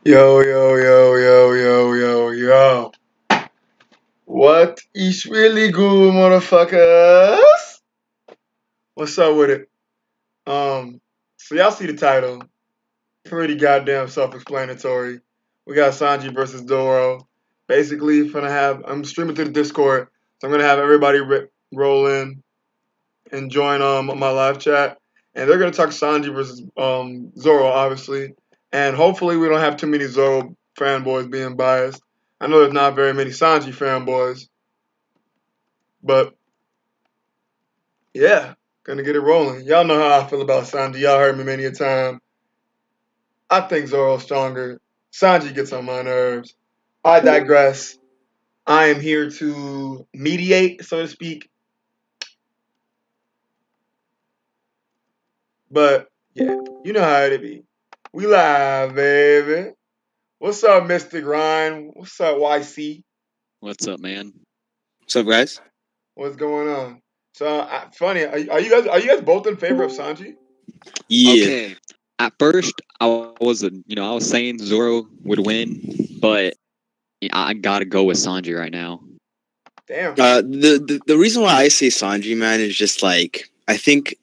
Yo, yo, yo, yo, yo, yo, yo. What is really good, motherfuckers? What's up with it? So y'all see the title. Pretty goddamn self-explanatory. We got Sanji versus Zoro. Basically, I'm streaming to the Discord, so I'm gonna have everybody roll in and join my live chat, and they're gonna talk Sanji versus Zoro, obviously, and hopefully we don't have too many Zoro fanboys being biased. I know there's not very many Sanji fanboys, but yeah, gonna get it rolling. Y'all know how I feel about Sanji. Y'all heard me many a time. I think Zoro's stronger. Sanji gets on my nerves. I digress. I am here to mediate, so to speak. But yeah, you know how it be. We live, baby. What's up, Mystic Ryan? What's up, YC? What's up, man? What's up, guys? What's going on? So funny. Are you guys both in favor of Sanji? Yeah. Okay. At first, I was saying Zoro would win, but I gotta go with Sanji right now. Damn. The reason why I say Sanji, man, is just like I think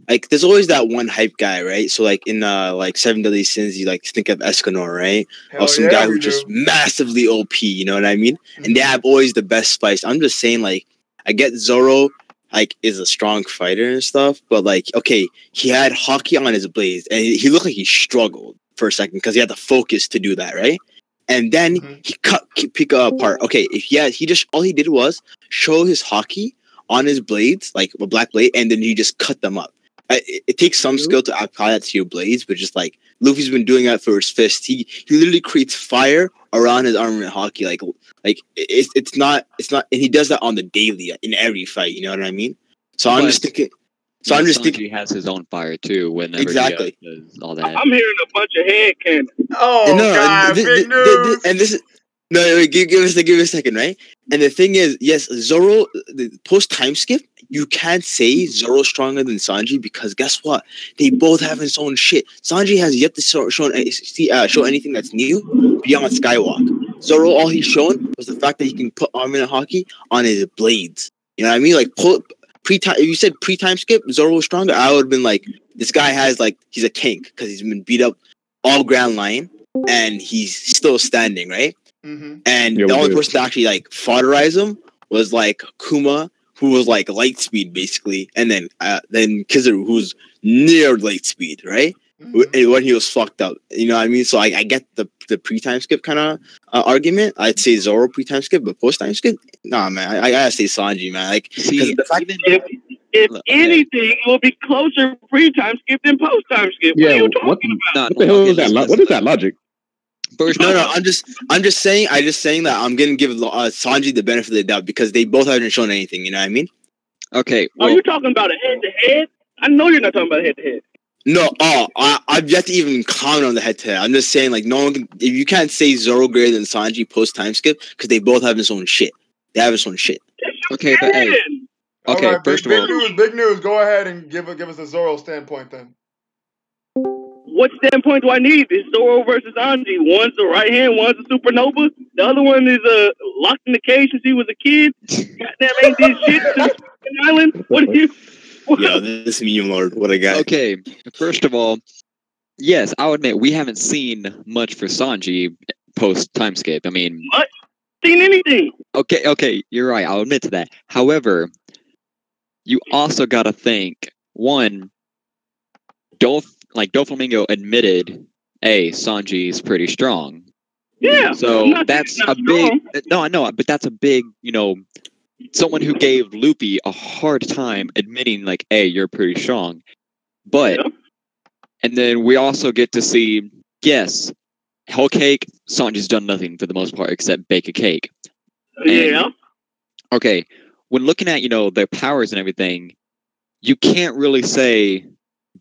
like there's always that one hype guy, right? So like in like Seven Deadly Sins, you like think of Escanor, right? Hell Or some yeah, guy we who's just do. massively OP, you know what I mean? Mm-hmm. And they have always the best spice. I'm just saying, like, I get Zoro like is a strong fighter and stuff, but like, okay, he had hockey on his blades, and he looked like he struggled for a second because he had the focus to do that, right? And then Mm-hmm. he cut Pika apart. Okay, if he just all he did was show his hockey on his blades, like a black blade, and then he just cut them up. It takes some skill to apply that to your blades, but just like Luffy's been doing that for his fist, he literally creates fire around his armor in hockey. It's not, and he does that on the daily in every fight. You know what I mean? So I'm just Plus, thinking. So I'm just thinking. Sanji has his own fire too. Whenever Exactly. he does all that. I'm hearing a bunch of head cannon. Oh No, God, big news. and this is no. Wait, give us a second, right? And the thing is, yes, Zoro. The post time skip, you can't say Zoro's stronger than Sanji because guess what? They both have his own shit. Sanji has yet to show anything that's new beyond Skywalk. Zoro, all he's shown was the fact that he can put armor and hockey on his blades. You know what I mean? Like pre-time. If you said pre-time skip, Zoro was stronger. I would have been like, this guy has like he's a tank because he's been beat up all Grand Line and he's still standing, right? Mm-hmm. And the only person to actually like foderize him was like Kuma, who was like light speed basically, and then Kizaru, who's near light speed, right? Mm-hmm. When he was fucked up, you know what I mean? So I get the pre-time skip kind of argument. I'd say Zoro pre-time skip, but post-time skip, nah, man. I gotta say Sanji, man. Like, See, the fact If anything, it will be closer pre-time skip than post-time skip. What are you talking about? What the hell is that? What is that logic? First, no. I'm just saying that I'm gonna give Sanji the benefit of the doubt because they both haven't shown anything. You know what I mean? Okay. Are Well, you talking about a head-to-head? I know you're not talking about a head-to-head. No, I've yet to even comment on the head-to-head. I'm just saying, like, no one can. If you can't say Zoro greater than Sanji post time skip because they both have his own shit. They have his own shit. okay, but hey, okay. All right, First of all, big news. Go ahead and give us a Zoro standpoint then. What standpoint do I need? It's Zoro versus Sanji. One's a right hand, one's a supernova. The other one is locked in the cage since he was a kid. Goddamn, ain't did shit since Island. What do you? Yo, this meme lord, what a guy. okay. First of all, yes, I'll admit we haven't seen much for Sanji post time skip. I mean, What? Seen anything? okay, you're right. I'll admit to that. However, you also got to think one. Doflamingo admitted, hey, Sanji's pretty strong. Yeah. So that's a big. No, I know, but that's a big. Someone who gave Luffy a hard time admitting, like, hey, you're pretty strong. But, and then we also get to see, yes, Whole Cake, Sanji's done nothing for the most part except bake a cake. Yeah. Okay, when looking at, their powers and everything, you can't really say,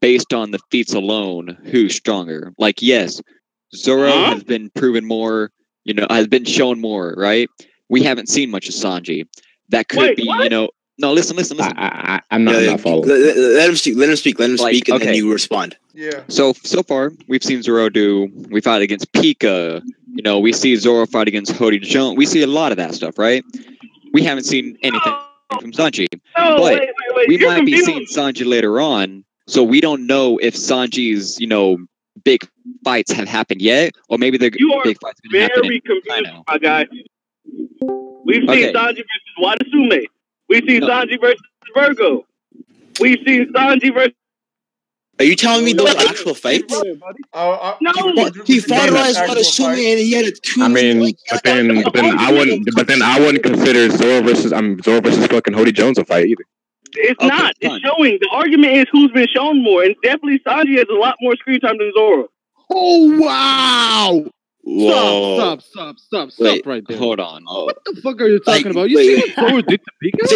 based on the feats alone, who's stronger. Like, yes, Zoro has been proven more, has been shown more, right? We haven't seen much of Sanji. That could be, what? No, listen. I'm not following. Let him speak. Let him speak, and then you respond. Yeah. So far, we've seen Zoro we fight against Pika. You know, we see Zoro fight against Hody Jones. We see a lot of that stuff, right? We haven't seen anything from Sanji. No, but wait. we You're might be confused. seeing Sanji later on, so we don't know if Sanji's, big fights have happened yet, or maybe the You are big fights going to happen very in confused, China. my guy. We've seen Okay. Sanji versus Wadasume. We've seen Sanji versus Virgo. We've seen Sanji versus. Are you telling me those are actual fights? No. He fought Wadasume and he had a 2. I mean, but then I wouldn't consider Zoro versus fucking Hody Jones a fight either. It's Okay, not. fine. It's showing. The argument is who's been shown more, and definitely Sanji has a lot more screen time than Zoro. Oh wow! Whoa. Stop Wait, right there. Hold on. What the fuck are you talking about? You wait, see what Zoro did to Pika?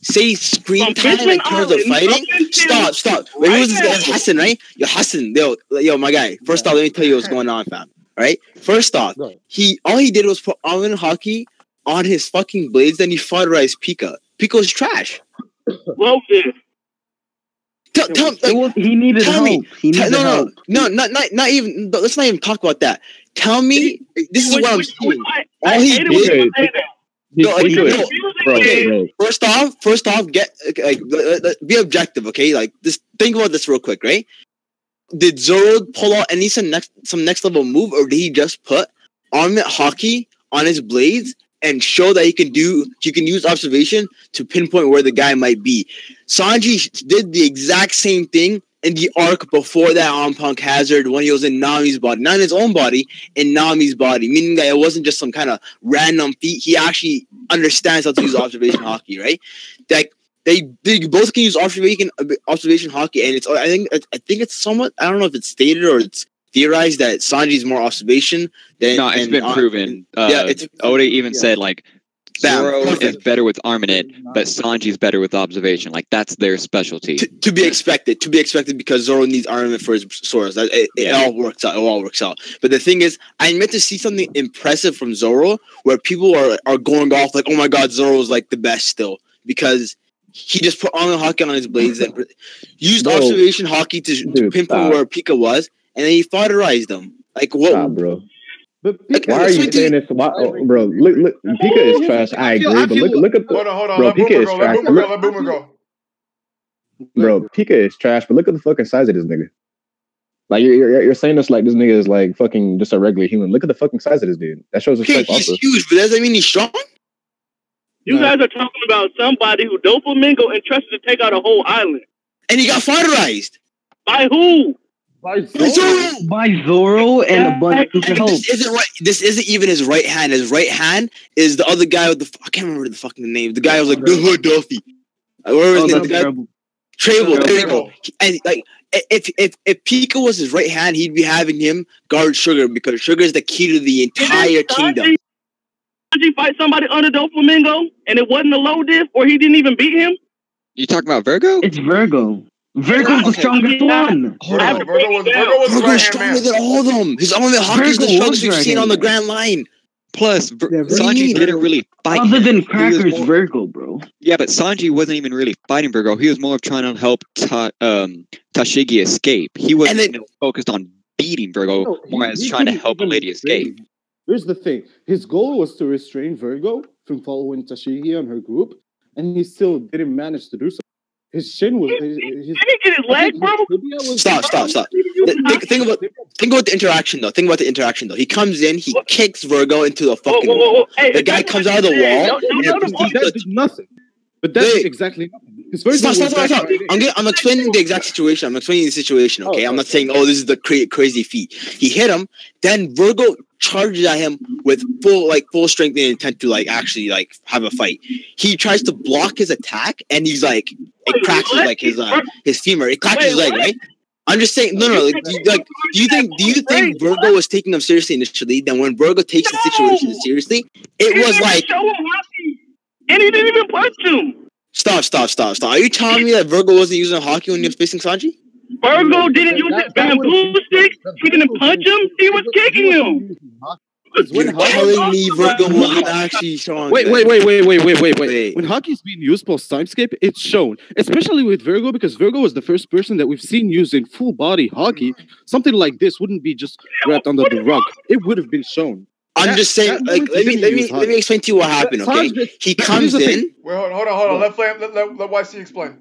Say screen From time in Fishman terms of Island fighting. up until Stop. Wait, right who's this guy? now. Hassan, right? Hassan. Yo, my guy. First off, let me tell you what's going on, fam. Right? First off, Go. all he did was put Almond Hockey on his fucking blades, then he fodderized Pika. Pika's trash. Well, yeah. He needed tell help. me. He needed help. No, not even. Let's not even talk about that. Tell me, this is what I'm seeing. I All he hate it when did. you say that. Bro. First off, be objective, okay? Like, just think about this real quick, right? Did Zoro pull out some next level move, or did he just put Armament Hockey on his blades and show that he can use observation to pinpoint where the guy might be? Sanji did the exact same thing in the arc before that on Punk Hazard when he was in Nami's body, not in his own body, in Nami's body, meaning that it wasn't just some kind of random feat. He actually understands how to use observation hockey, right? Like they both can use observation hockey, and I think it's somewhat, I don't know if it's stated or it's theorized that Sanji's more observation than. No, it's been proven. Oda even said like Zoro is better with armament, but Sanji's better with observation. Like that's their specialty. To be expected because Zoro needs armament for his swords. It all works out. It all works out. But the thing is, I meant to see something impressive from Zoro, where people are going off like, "Oh my God, Zoro's like the best still," because he just put on the hockey on his blades and used observation hockey to pinpoint where Pika was, and then he fodderized them. Like what, bro? But Why are you saying this? Bro, look, Pika is trash. I agree, but look at the. Hold on. Bro, Let Pika is trash. Let Boomer go. Bro, Pika is trash, but look at the fucking size of this nigga. Like you're saying this like this nigga is like fucking just a regular human. Look at the fucking size of this dude. That shows respect. He's also huge, but does that mean he's strong? You guys are talking about somebody who Doflamingo entrusted to take out a whole island. And he got fodderized. By who? By Zoro. By Zoro and a bunch of help. This isn't even his right hand. His right hand is the other guy with I can't remember the fucking name. The guy was like the Hood Duffy. Where was his name? Trable. There you go. And like, if Pika was his right hand, he'd be having him guard Sugar, because Sugar is the key to the entire kingdom. Did he fight somebody under Doflamingo and it wasn't a low diff, or he didn't even beat him? You talking about Virgo? It's Virgo. Virgo's the strongest one. Virgo's stronger than all of them. His armament hockey is the strongest we've seen on the Grand Line. Plus, Sanji didn't really fight. Other than Crackers, Virgo, bro. Yeah, but Sanji wasn't even really fighting Virgo. He was more of trying to help Tashigi escape. He wasn't focused on beating Virgo, more as trying to help a lady escape. Here's the thing. His goal was to restrain Virgo from following Tashigi and her group, and he still didn't manage to do so. His shin was... Did he get his leg, bro? Stop. Think about the interaction, though. He comes in, he kicks Virgo into the fucking wall. Hey, the guy comes out of the wall. That did nothing. But that's exactly nothing. Stop. I'm explaining the exact situation. Okay? I'm not saying, this is the crazy feat. He hit him, then Virgo charges at him with full strength and intent to actually have a fight. He tries to block his attack, and he's it cracks his femur. It cracks his leg, right? I'm just saying, no. Do you think Virgo was taking him seriously initially? Then when Virgo takes the situation seriously, it was and he didn't even punch him. Stop. Are you telling me that Virgo wasn't using hockey when he was facing Sanji? Virgo didn't use his bamboo stick. He didn't punch him. He was kicking him. When You're Haki, telling me Virgo wasn't actually strong. wait. Wait. When Haki's being used post time skip, it's shown, especially with Virgo, because Virgo was the first person that we've seen using full body Haki. Something like this wouldn't be just wrapped under the rug. It would have been shown. I'm just saying, like, let me explain to you what happened, okay? He comes in. Wait, hold on. Let YC explain.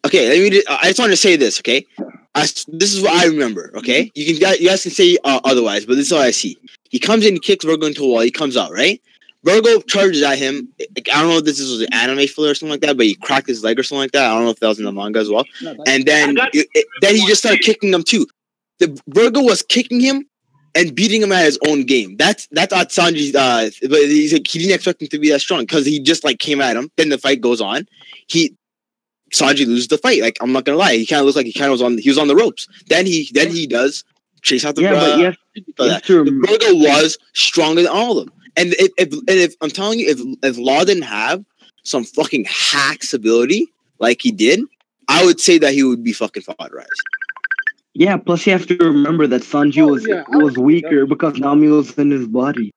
Okay, I just want to say this, okay? This is what I remember, okay? You guys can say otherwise, but this is what I see. He comes in, he kicks Virgo into a wall, he comes out, right? Virgo charges at him. Like, I don't know if this was an anime filler or something like that, but he cracked his leg or something like that. I don't know if that was in the manga as well. And then he just started kicking him too. The Virgo was kicking him and beating him at his own game. That's not Sanji's. But he's like, he didn't expect him to be that strong because he just like came at him. Then the fight goes on. Sanji loses the fight. Like, I'm not gonna lie, he kind of looks like he was on the ropes. Then he does chase out the the Virgo was stronger than all of them. And if I'm telling you, if Law didn't have some fucking hacks ability like he did, I would say that he would be fucking fodderized. Yeah, plus you have to remember that Sanji was weaker because Nami was in his body.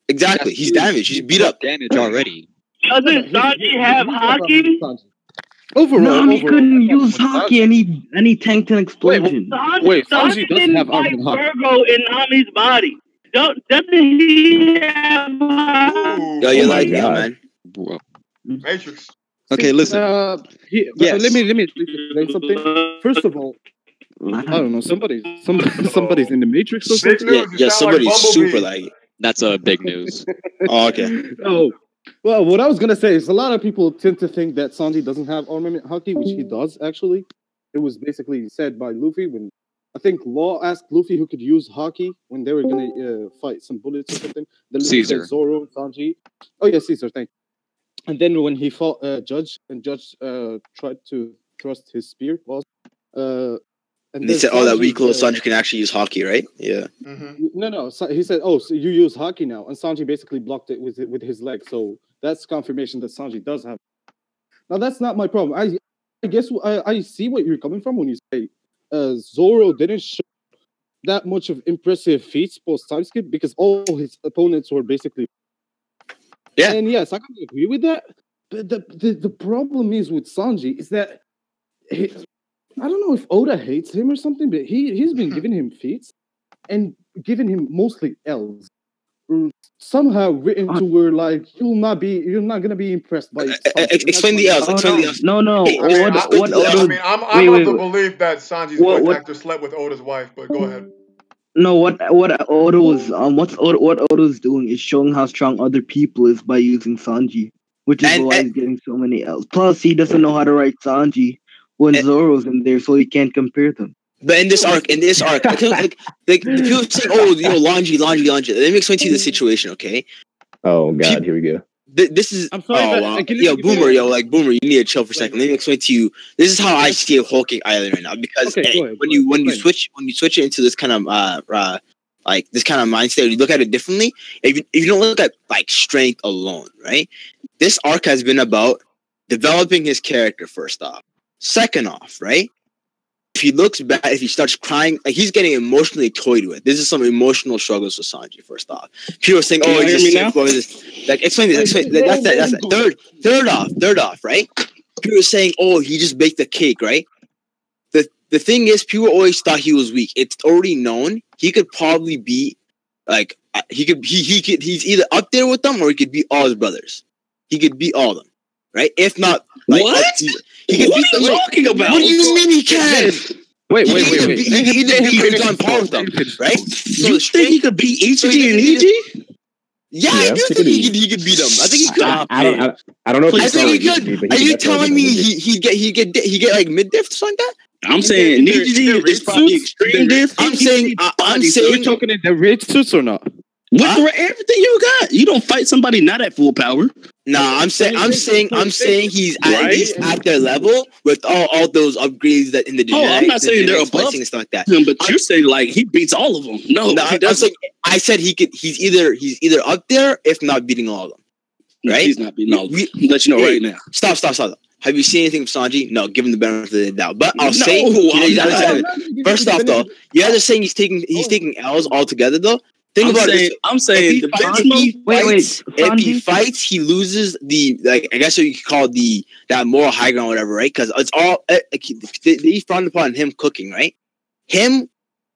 Exactly, he's damaged. He's beat up. Damage already. Doesn't Sanji have hockey? Nami couldn't use Haki and he tanked an explosion. Sanji doesn't have Virgo in Nami's body. Doesn't he have Yo, you like me, man. Bro. Matrix. Okay, listen. Yes. Let me explain something. First of all, I don't know. Somebody's in the Matrix or something. Yeah, somebody's super like. That's a big news. Oh, okay. Oh, well, what I was gonna say is a lot of people tend to think that Sanji doesn't have armament Haki, which he does actually. It was basically said by Luffy when I think Law asked Luffy who could use Haki when they were gonna fight some bullets or something. Then Luffy said Zoro, Sanji. Oh yeah, Caesar. Thank you. And then when he fought Judge, and Judge tried to thrust his spear, and they said, "Oh, that weak little Sanji can actually use Haki, right?" Yeah. Mm-hmm. No. He said, "Oh, so you use Haki now," and Sanji basically blocked it with his leg. So that's confirmation that Sanji does have. Now that's not my problem. I guess I see what you're coming from when you say Zoro didn't show that much of impressive feats post time skip because all his opponents were basically. Yeah. And yes, I can agree with that. But the problem is with Sanji is that. I don't know if Oda hates him or something, but he's been giving him feats and giving him mostly L's. Somehow written to where like you're not gonna be impressed by. Explain the L's. Explain the L's. No. I'm of the belief that Sanji's voice actor slept with Oda's wife, but go ahead. No, what Oda was what Oda's doing is showing how strong other people is by using Sanji, which is why he's getting so many L's. Plus, he doesn't know how to write Sanji when Zoro's in there, so he can't compare them. But in this arc, like people say, "Oh, Lanji." Let me explain to you the situation, okay? Oh God, here we go. This is. I'm sorry, Boomer, Boomer, you need to chill for a second. Let me explain to you. This is how I see Whole Cake Island right now. Because when you switch it into this kind of like this kind of mindset, you look at it differently. If you don't look at like strength alone, right? This arc has been about developing his character first off. Second off, right? If he looks bad, if he starts crying, like he's getting emotionally toyed with. This is some emotional struggles with Sanji. First off, people are saying, "Oh, he's just sick for this." Like, explain this. That's that. Third off, right? People are saying, "Oh, he just baked the cake," right? The thing is, people always thought he was weak. It's already known he could probably be like he's either up there with them or he could beat all his brothers. He could beat all of them, right? If not, like, what? He can what are you talking about? What do you mean he can? Wait. He can beat on par with them, right? So you think he could beat Ichiji and Iji? Yeah, I do think he could beat them. I think he could. I don't know. I think he could. Are you telling me he get like mid diff or something like that? I'm saying Niji is probably extreme diff. I'm saying we're talking in the red suits or not? Everything you got. You don't fight somebody not at full power. Nah, I'm saying he's at least at their level with all those upgrades that in the genetics. I'm not saying they're above and stuff like that. But you're saying like he beats all of them. No, he doesn't. I said he could. He's either up there, if not beating all of them. Right? He's not beating all of them. Let you know right now. Stop. Have you seen anything from Sanji? No, give him the benefit of the doubt. But I'll say, first off, though, you guys are saying he's taking L's altogether, though. Think about it. I'm saying the Big Smoke. If he fights, he loses the I guess you could call that moral high ground, whatever, right? Because it's all they frowned upon him cooking, right? Him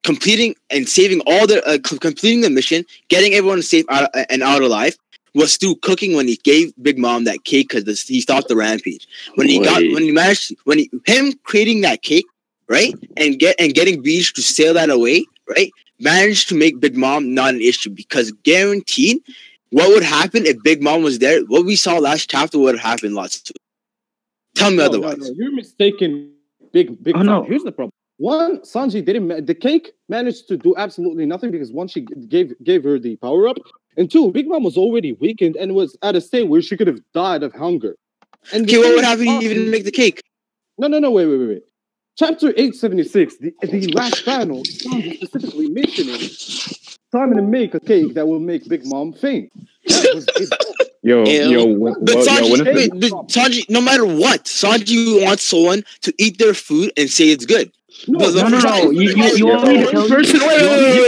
completing and saving all the completing the mission, getting everyone safe and out alive, was through cooking when he gave Big Mom that cake because he stopped the rampage. Him creating that cake, right, and getting Beach to sail that away, right, managed to make Big Mom not an issue because guaranteed, what would happen if Big Mom was there? What we saw last chapter would have happened lots too. Tell me otherwise. No, you're mistaken. Big time. No. Here's the problem. One, Sanji didn't. The cake managed to do absolutely nothing because one, she gave her the power up, and two, Big Mom was already weakened and was at a state where she could have died of hunger. And okay, what would happen if you even make the cake? No, wait. Chapter 876, the last panel, Sanji specifically mentioning time to make a cake that will make Big Mom faint. Sanji, no matter what, Sanji wants someone to eat their food and say it's good. No. You want me to tell you?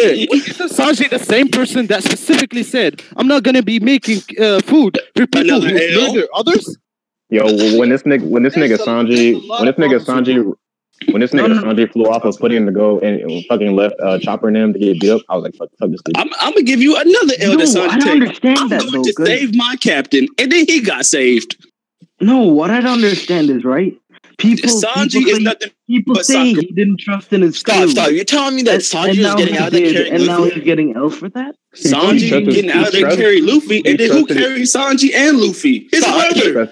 Wait. Sanji, the same person that specifically said, "I'm not gonna be making food for people who murder others." Yo, when this nigga Sanji flew off of putting in the go and fucking left Chopper and them to get beat up, I was like, fuck this dude. I'm gonna give you another elder Sanji. I don't understand that though. To save my captain, and then he got saved. No, what I don't understand is People say he didn't trust in his crew. Stop. You're telling me that Sanji is getting out there carrying and now he's getting L for that? Sanji getting out there carry Luffy, and then who carries Sanji and Luffy? His brother.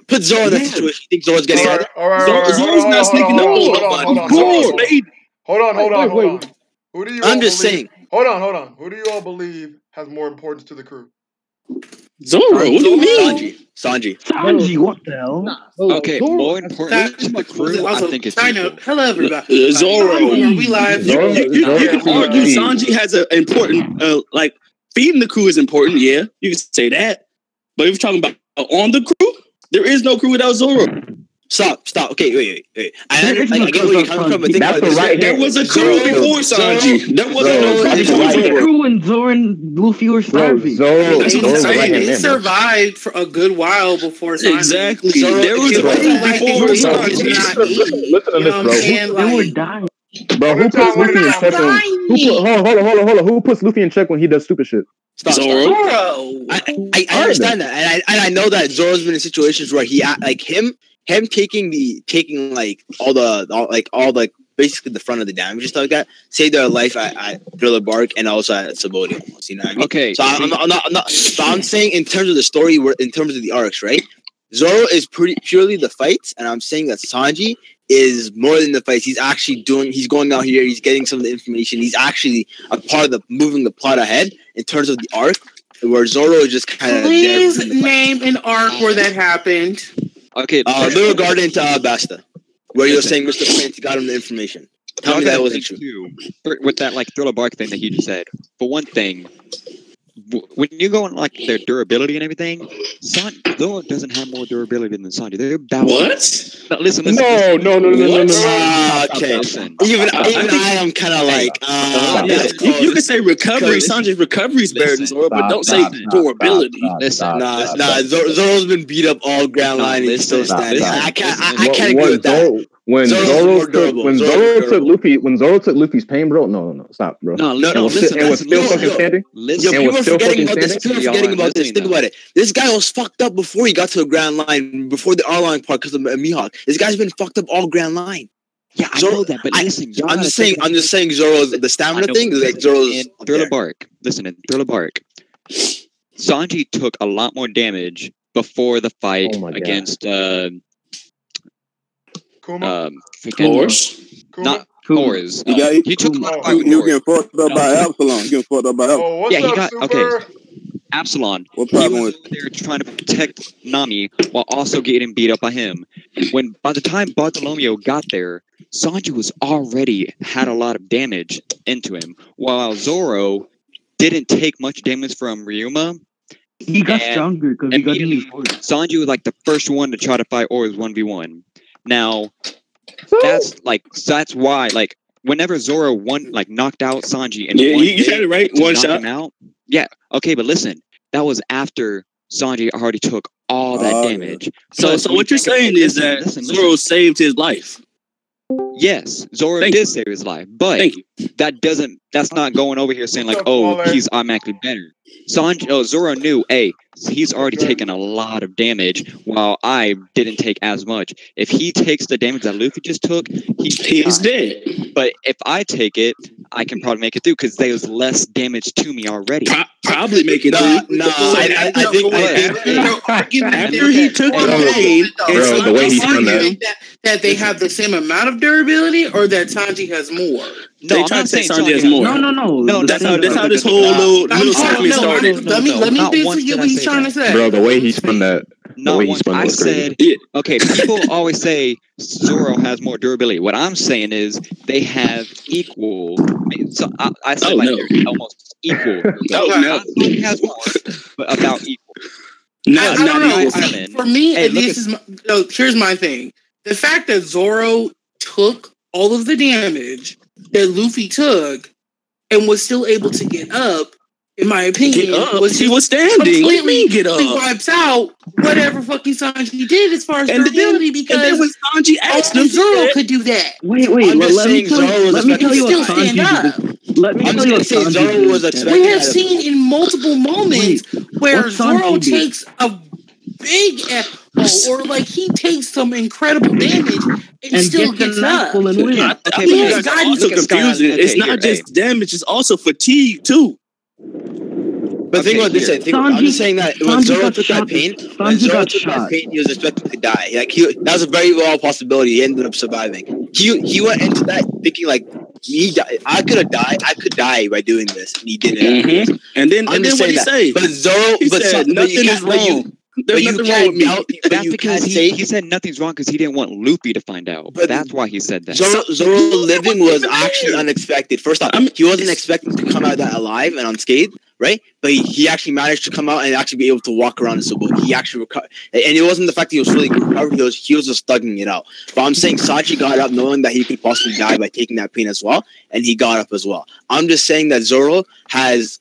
Put Zoro in that situation. You think Zoro's getting out there? Zoro's not sneaking up on nobody. Hold on. Who do you? I'm just saying. Hold on. Who do you all believe has more importance to the crew? Zoro, what do you mean? Sanji, what the hell? Okay, more important to the crew, I think it's hello, everybody. Zoro. We live. You can argue Sanji has an important, feeding the crew is important, yeah. You can say that. But if you're talking about on the crew, there is no crew without Zoro. Stop. Okay, wait. I get where you're coming from, but think about it. There was a crew before Sanji. There wasn't no crew before Zoro. Crew when Zoro and Luffy were starving. They survived for a good while before Sanji. Exactly. There was a crew before Sanji. Listen to this, bro. They were dying. Bro, who puts Luffy in check hold on. Who puts Luffy in check when he does stupid shit? Stop. Zoro. I understand that, and I know that Zoro's been in situations where he him taking all the basically the front of the damage and stuff like that, saved their life at Thriller Bark and also at Sabaody almost. You know what I mean? Okay. So I'm saying in terms of the story, in terms of the arcs, right? Zoro is purely the fights, and I'm saying that Sanji is more than the fights. He's actually he's going out here, he's getting some of the information. He's actually a part of moving the plot ahead in terms of the arc, where Zoro is just kind of. Please name an arc where that happened. Okay, Little Garden to Basta, where you're saying Mr. Prince got him the information. Tell me that wasn't true. With that Thriller Bark thing that he just said, for one thing, when you go on their durability and everything, Zoro doesn't have more durability than Sanji. They're about what? No, listen. No. Okay. Even I am kind of you can say recovery. Sanji's recovery is better than Zoro, but don't say durability. Listen. Zoro's been beat up all ground line and he's still standing. I can't agree with that. When Zoro took Luffy's pain, bro. No, stop, bro. No. Listen, and was still fucking standing. People are forgetting about this. Think about it. This guy was fucked up before he got to the Grand Line, before the R-Line part because of Mihawk. This guy's been fucked up all Grand Line. Yeah, I know that, but listen, I'm just saying Zoro's the stamina thing. Like Zoro's Thriller Bark. Listen, in Thriller Bark, Sanji took a lot more damage before the fight against Horse? Not Horse. He took a lot of fight. You getting fucked up by Absalom. Yeah, he got okay. Absalom. What problem was they're trying to protect Nami while also getting beat up by him. By the time Bartolomeo got there, Sanji was already had a lot of damage into him, while Zoro didn't take much damage from Ryuma. He got stronger because he got in his force. Sanji was the first one to try to fight Oars 1v1. Now, that's why whenever Zoro knocked out Sanji and you said it right, one shot him out. Yeah, okay, but listen, that was after Sanji already took all that damage. So what you're saying is that Zoro saved his life. Yes, Zoro did save his life, but that's not going over here saying like, oh, he's automatically better. Zoro knew, hey, he's already taken a lot of damage while I didn't take as much. If he takes the damage that Luffy just took, he's dead. But if I take it, I can probably make it through because there's less damage to me already. Probably make it through. I think after he took the pain, the way he's done that they have the same amount of durability, or that Sanji has more. No, they try to say Sanji has more. No. That's how this whole little segment started. Let me basically get what he's trying to say. Bro, the way he spun that. I said, okay, people always say Zoro has more durability. What I'm saying is they have equal. So I said they're almost equal. He has more, but about equal. I don't know. See, for me, here's my thing. The fact that Zoro took all of the damage that Luffy took and was still able to get up, in my opinion, he was standing. Completely get up. Wipes out whatever fucking Sanji did as far as durability, because when Sanji asked him, Zoro could do that. Wait. Let me tell you what Sanji. Let me tell you what Sanji was expecting. We have seen in multiple moments where Zoro takes a big or like he takes some incredible damage and still gets up. It's also confusing. It's not just damage; it's also fatigue too. But think about this. I'm just saying that when Zoro took that pain, he was expected to die. Like that was a very low possibility. He ended up surviving. He went into that thinking like, I could have died. I could die by doing this, and he didn't. Mm-hmm. And then what did he say? But Zoro, said nothing is wrong. There's nothing wrong with me. That's because he said nothing's wrong because he didn't want Luffy to find out. But that's why he said that. Zoro living was actually unexpected. First off, he wasn't expecting to come out of that alive and unscathed, right? But he actually managed to come out and actually be able to walk around in Subota. He actually recovered. And it wasn't the fact that he was really recovered. He was just thugging it out. But I'm saying Sanji got up knowing that he could possibly die by taking that pain as well. And he got up as well. I'm just saying that Zoro has...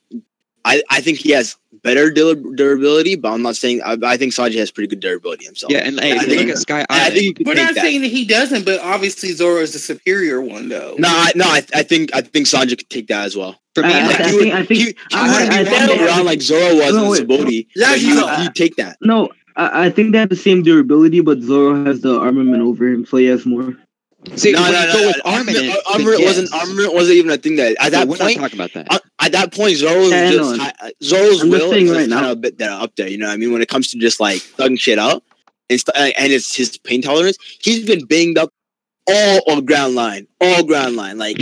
I think he has better durability, but I'm not saying I think Sanji has pretty good durability himself. Yeah, and if you look at Sky Island, we're not saying that he doesn't, but obviously Zoro is the superior one, though. I think Sanji could take that as well. For me, I think around like Zoro was in Subota. He'd take that. No, I think they have the same durability, but Zoro has the armament over him, so he has more. See, armament wasn't even a thing that at that we're point. Not talking about that. At that point, Zoro's will is just kind of a bit up there. You know what I mean? When it comes to just like thugging shit out and it's his pain tolerance, he's been banged up all on ground line. Like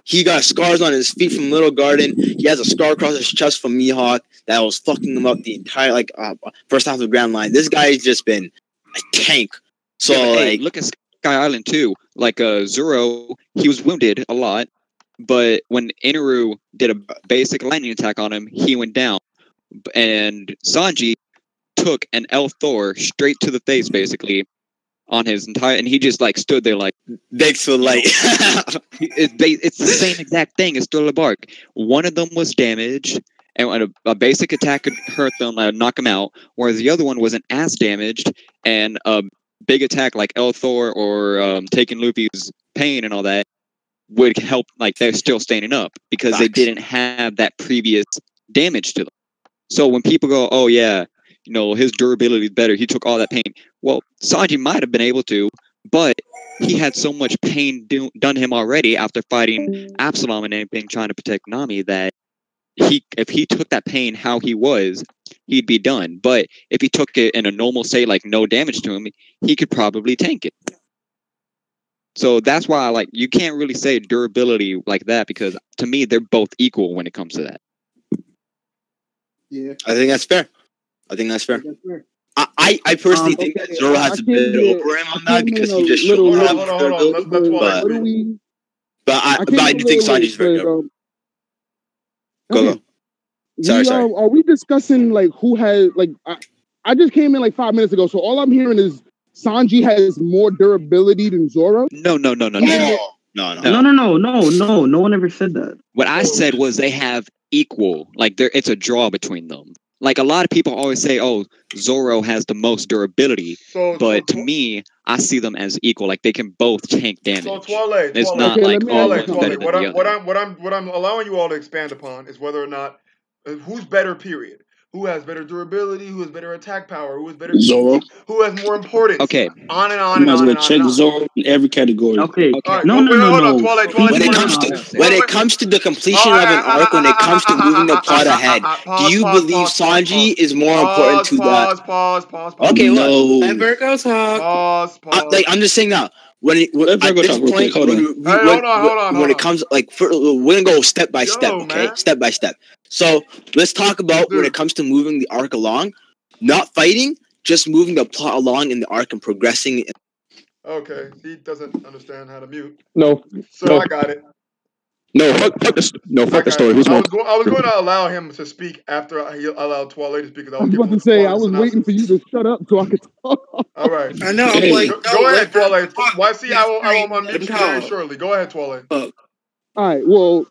he got scars on his feet from Little Garden. He has a scar across his chest from Mihawk that was fucking him up the entire first half of the ground line. This guy's just been a tank. So look at Sky Island too. Like Zoro, he was wounded a lot, but when Inaru did a basic lightning attack on him, he went down. And Sanji took an L Thor straight to the face, basically, on his entire, and he just like stood there like, thanks for the light. It's the same exact thing as Thriller Bark. One of them was damaged, and a basic attack could hurt them, knock them out, whereas the other one wasn't as damaged, and a big attack like El Thor or taking Luffy's pain and all that would help, like they're still standing up because they didn't have that previous damage to them. So when people go, oh yeah, his durability is better, he took all that pain. Well, Sanji might have been able to, but he had so much pain done to him already after fighting Absalom and everything, trying to protect Nami, that if he took that pain how he was, he'd be done. But if he took it in a normal state, like no damage to him, he could probably tank it. So that's why, you can't really say durability like that, because to me, they're both equal when it comes to that. Yeah, I think that's fair. I personally think that Zoro has a bit over him on that because he just showed up. But I do think Sanji's very good. Go. Sorry. Are we discussing who has I just came in 5 minutes ago, so all I'm hearing is Sanji has more durability than Zoro. No. No one ever said that. What I said was they have equal, like it's a draw between them. Like a lot of people always say, "Oh, Zoro has the most durability," but to me, I see them as equal. Like they can both tank damage. So Twale, It's not like one's better than the other. What I'm allowing you all to expand upon is whether or not who's better. Period. Who has better durability? Who has better attack power? Who has better Zoro. Who has more importance? Okay. On and You on and might as on well and on. check and on. Zoro in every category. Okay. All right, No. Twale, When it comes to the completion of an arc, when it comes to moving the plot ahead, do you believe Sanji is more important to that? Pause. Okay, No. Let Virgo talk. Pause. I'm just saying now. When at Virgo this talk real point, quick. Hold on. when it comes like we're gonna go step by step, okay? Man. Step by step. So let's talk about when it comes to moving the arc along, not fighting, just moving the plot along in the arc and progressing. Okay, he doesn't understand how to mute. No. So I got it. No, fuck the story. Who's I more? was going to allow him to speak after he allowed Twale to speak. Because I was about to say, I was waiting for you to shut up so I could talk. All right. I know. I'm like, go ahead, Twale. YC, I will unmute you very shortly. Go ahead, Twale. All right. Well,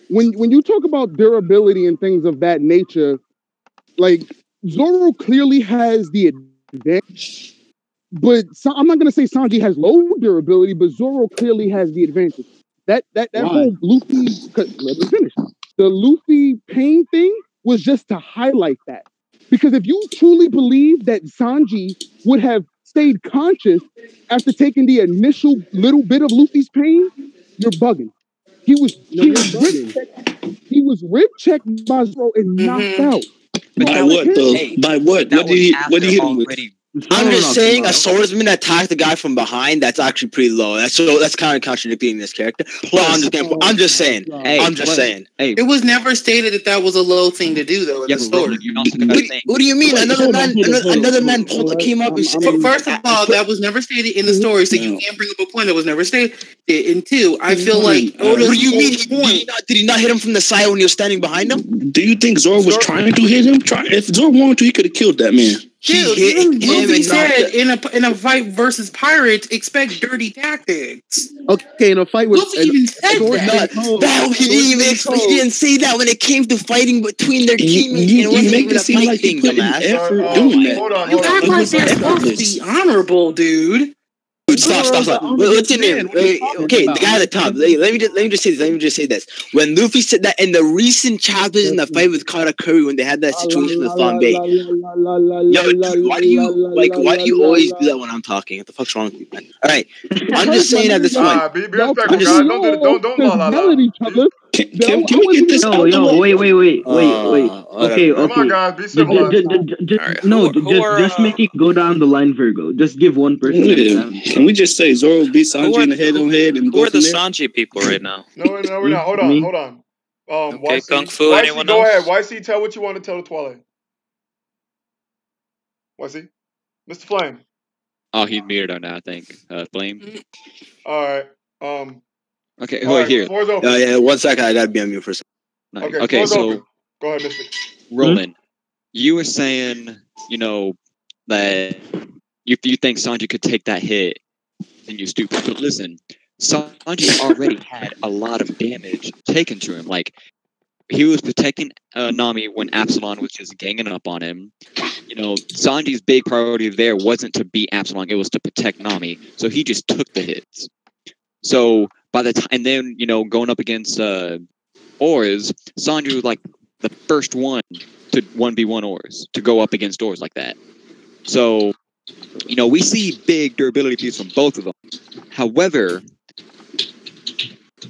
when you talk about durability and things of that nature, like Zoro clearly has the advantage, but I'm not gonna say Sanji has low durability, but Zoro clearly has the advantage. That whole Luffy, let me finish. The Luffy pain thing was just to highlight that. Because if you truly believe that Sanji would have stayed conscious after taking the initial little bit of Luffy's pain, you're bugging. He was rib checked by Zoro and knocked out. By what though? By what? What did he hit him with? I'm just saying a swordsman attacked the guy from behind. That's actually pretty low. That's kind of contradicting this character. I'm just saying. Hey, it was never stated that was a low thing to do though in the story. What do you mean? Another man came up and said. First of all, that was never stated in the story, so you can't bring up a point that was never stated. And two, I feel like what do you mean? Did he not hit him from the side when he was standing behind him? Do you think Zoro was trying to hit him? If Zoro wanted to, he could have killed that man. Dude, Luffy said in a fight versus pirates, expect dirty tactics. Okay, in a fight with Luffy even said that. He didn't say that when it came to fighting between their teammates. You make it seem like he put in effort doing that. You act like they're supposed to be honorable, dude. Stop. What's your name? Okay, the guy at the top. Let me just say this. When Luffy said that in the recent chapters in the fight with Katakuri, when they had that situation with Flambe, why do you always do that when I'm talking? What the fuck's wrong with you, man? All right, I'm just saying at this point. Be respectful, guys. Don't yell at each other. Can we get this? Wait. Okay. Come on, guys. Be civil. Just make it go down the line, Virgo. Just give one person. Can we just say Zoro beat Sanji in the head-on-head? Who are the Sanji people right now? No, we're not. Hold on. Okay, YC, Kung Fu, anyone go else? ahead. YC, tell what you want to tell the Twilight. YC? Mr. Flame. Oh, he's muted on now, I think. Flame? All right. Okay, wait, here. Floor's open. Yeah, 1 second. I gotta be on mute for a second. Okay, so open. Go ahead, Mystic. Roland, you were saying, that if you think Sanji could take that hit, then you're stupid. But listen, Sanji already had a lot of damage taken to him. Like, he was protecting Nami when Absalom was just ganging up on him. Sanji's big priority there wasn't to beat Absalom, it was to protect Nami. So he just took the hits. So by the time, and then, going up against Oars, Sanji was like the first one to 1v1 Oars, to go up against Oars like that. So, we see big durability piece from both of them. However,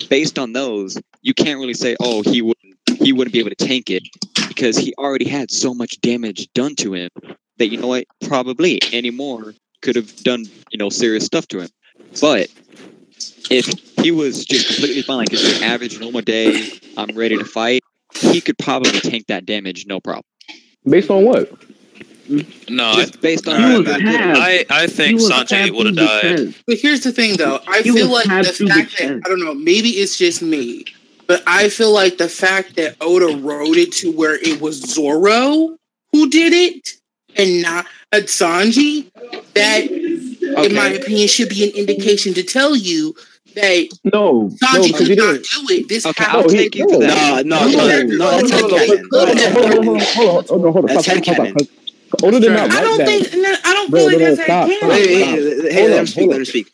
based on those, you can't really say, oh, he wouldn't be able to tank it, because he already had so much damage done to him that, probably any more could have done, serious stuff to him. But if he was just completely fine, like it's an average normal day, I'm ready to fight, he could probably tank that damage, no problem. Based on what? No, just based on I think Sanji would have died. But here's the thing, though. I feel like the fact that, I don't know, maybe it's just me, but I feel like the fact that Oda wrote it to where it was Zoro who did it and not Sanji, that, in my opinion, should be an indication to tell you that No, Sanji because could he not didn't. do it. This Okay, happened. I'll take you for that. No, that's headcanon. Hold on. That's Stop. headcanon. Oda did not I write don't that. think. I don't Bro, feel like no, that's stop. canon. Hey, let him speak.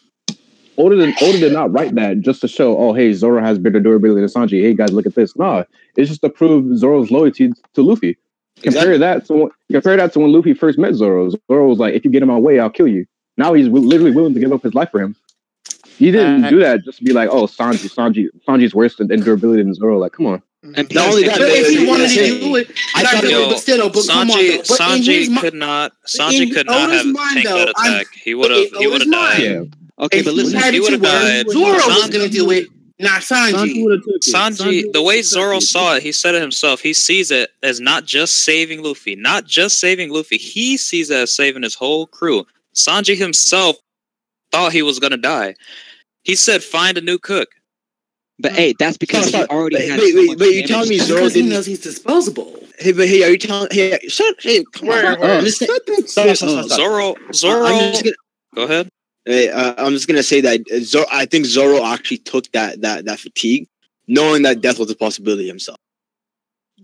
Oda did not write that just to show, oh, hey, Zoro has better durability than Sanji. Hey, guys, look at this. Nah, it's just to prove Zoro's loyalty to Luffy. Compare that to when Luffy first met Zoro. Zoro was like, if you get in my way, I'll kill you. Now he's literally willing to give up his life for him. He didn't do that just to be like, oh, Sanji's worse than durability than Zoro. Like, come on. And Not only that, But if he wanted to do it, Sanji could not have tanked that attack. He would have died. Yeah. Okay, but listen, he would have died. Zoro was going to do it, not Sanji. Sanji, the way Zoro saw it, he said it himself. He sees it as not just saving Luffy, He sees it as saving his whole crew. Sanji himself thought he was going to die. He said, "Find a new cook." But hey, that's because he already had. Wait, you telling me Zoro didn't know he's disposable? Hey, are you telling? Hey, shut. Hey, come on. Zoro. Go ahead. Hey, I'm just gonna say that Zoro. I think Zoro actually took that fatigue, knowing that death was a possibility himself.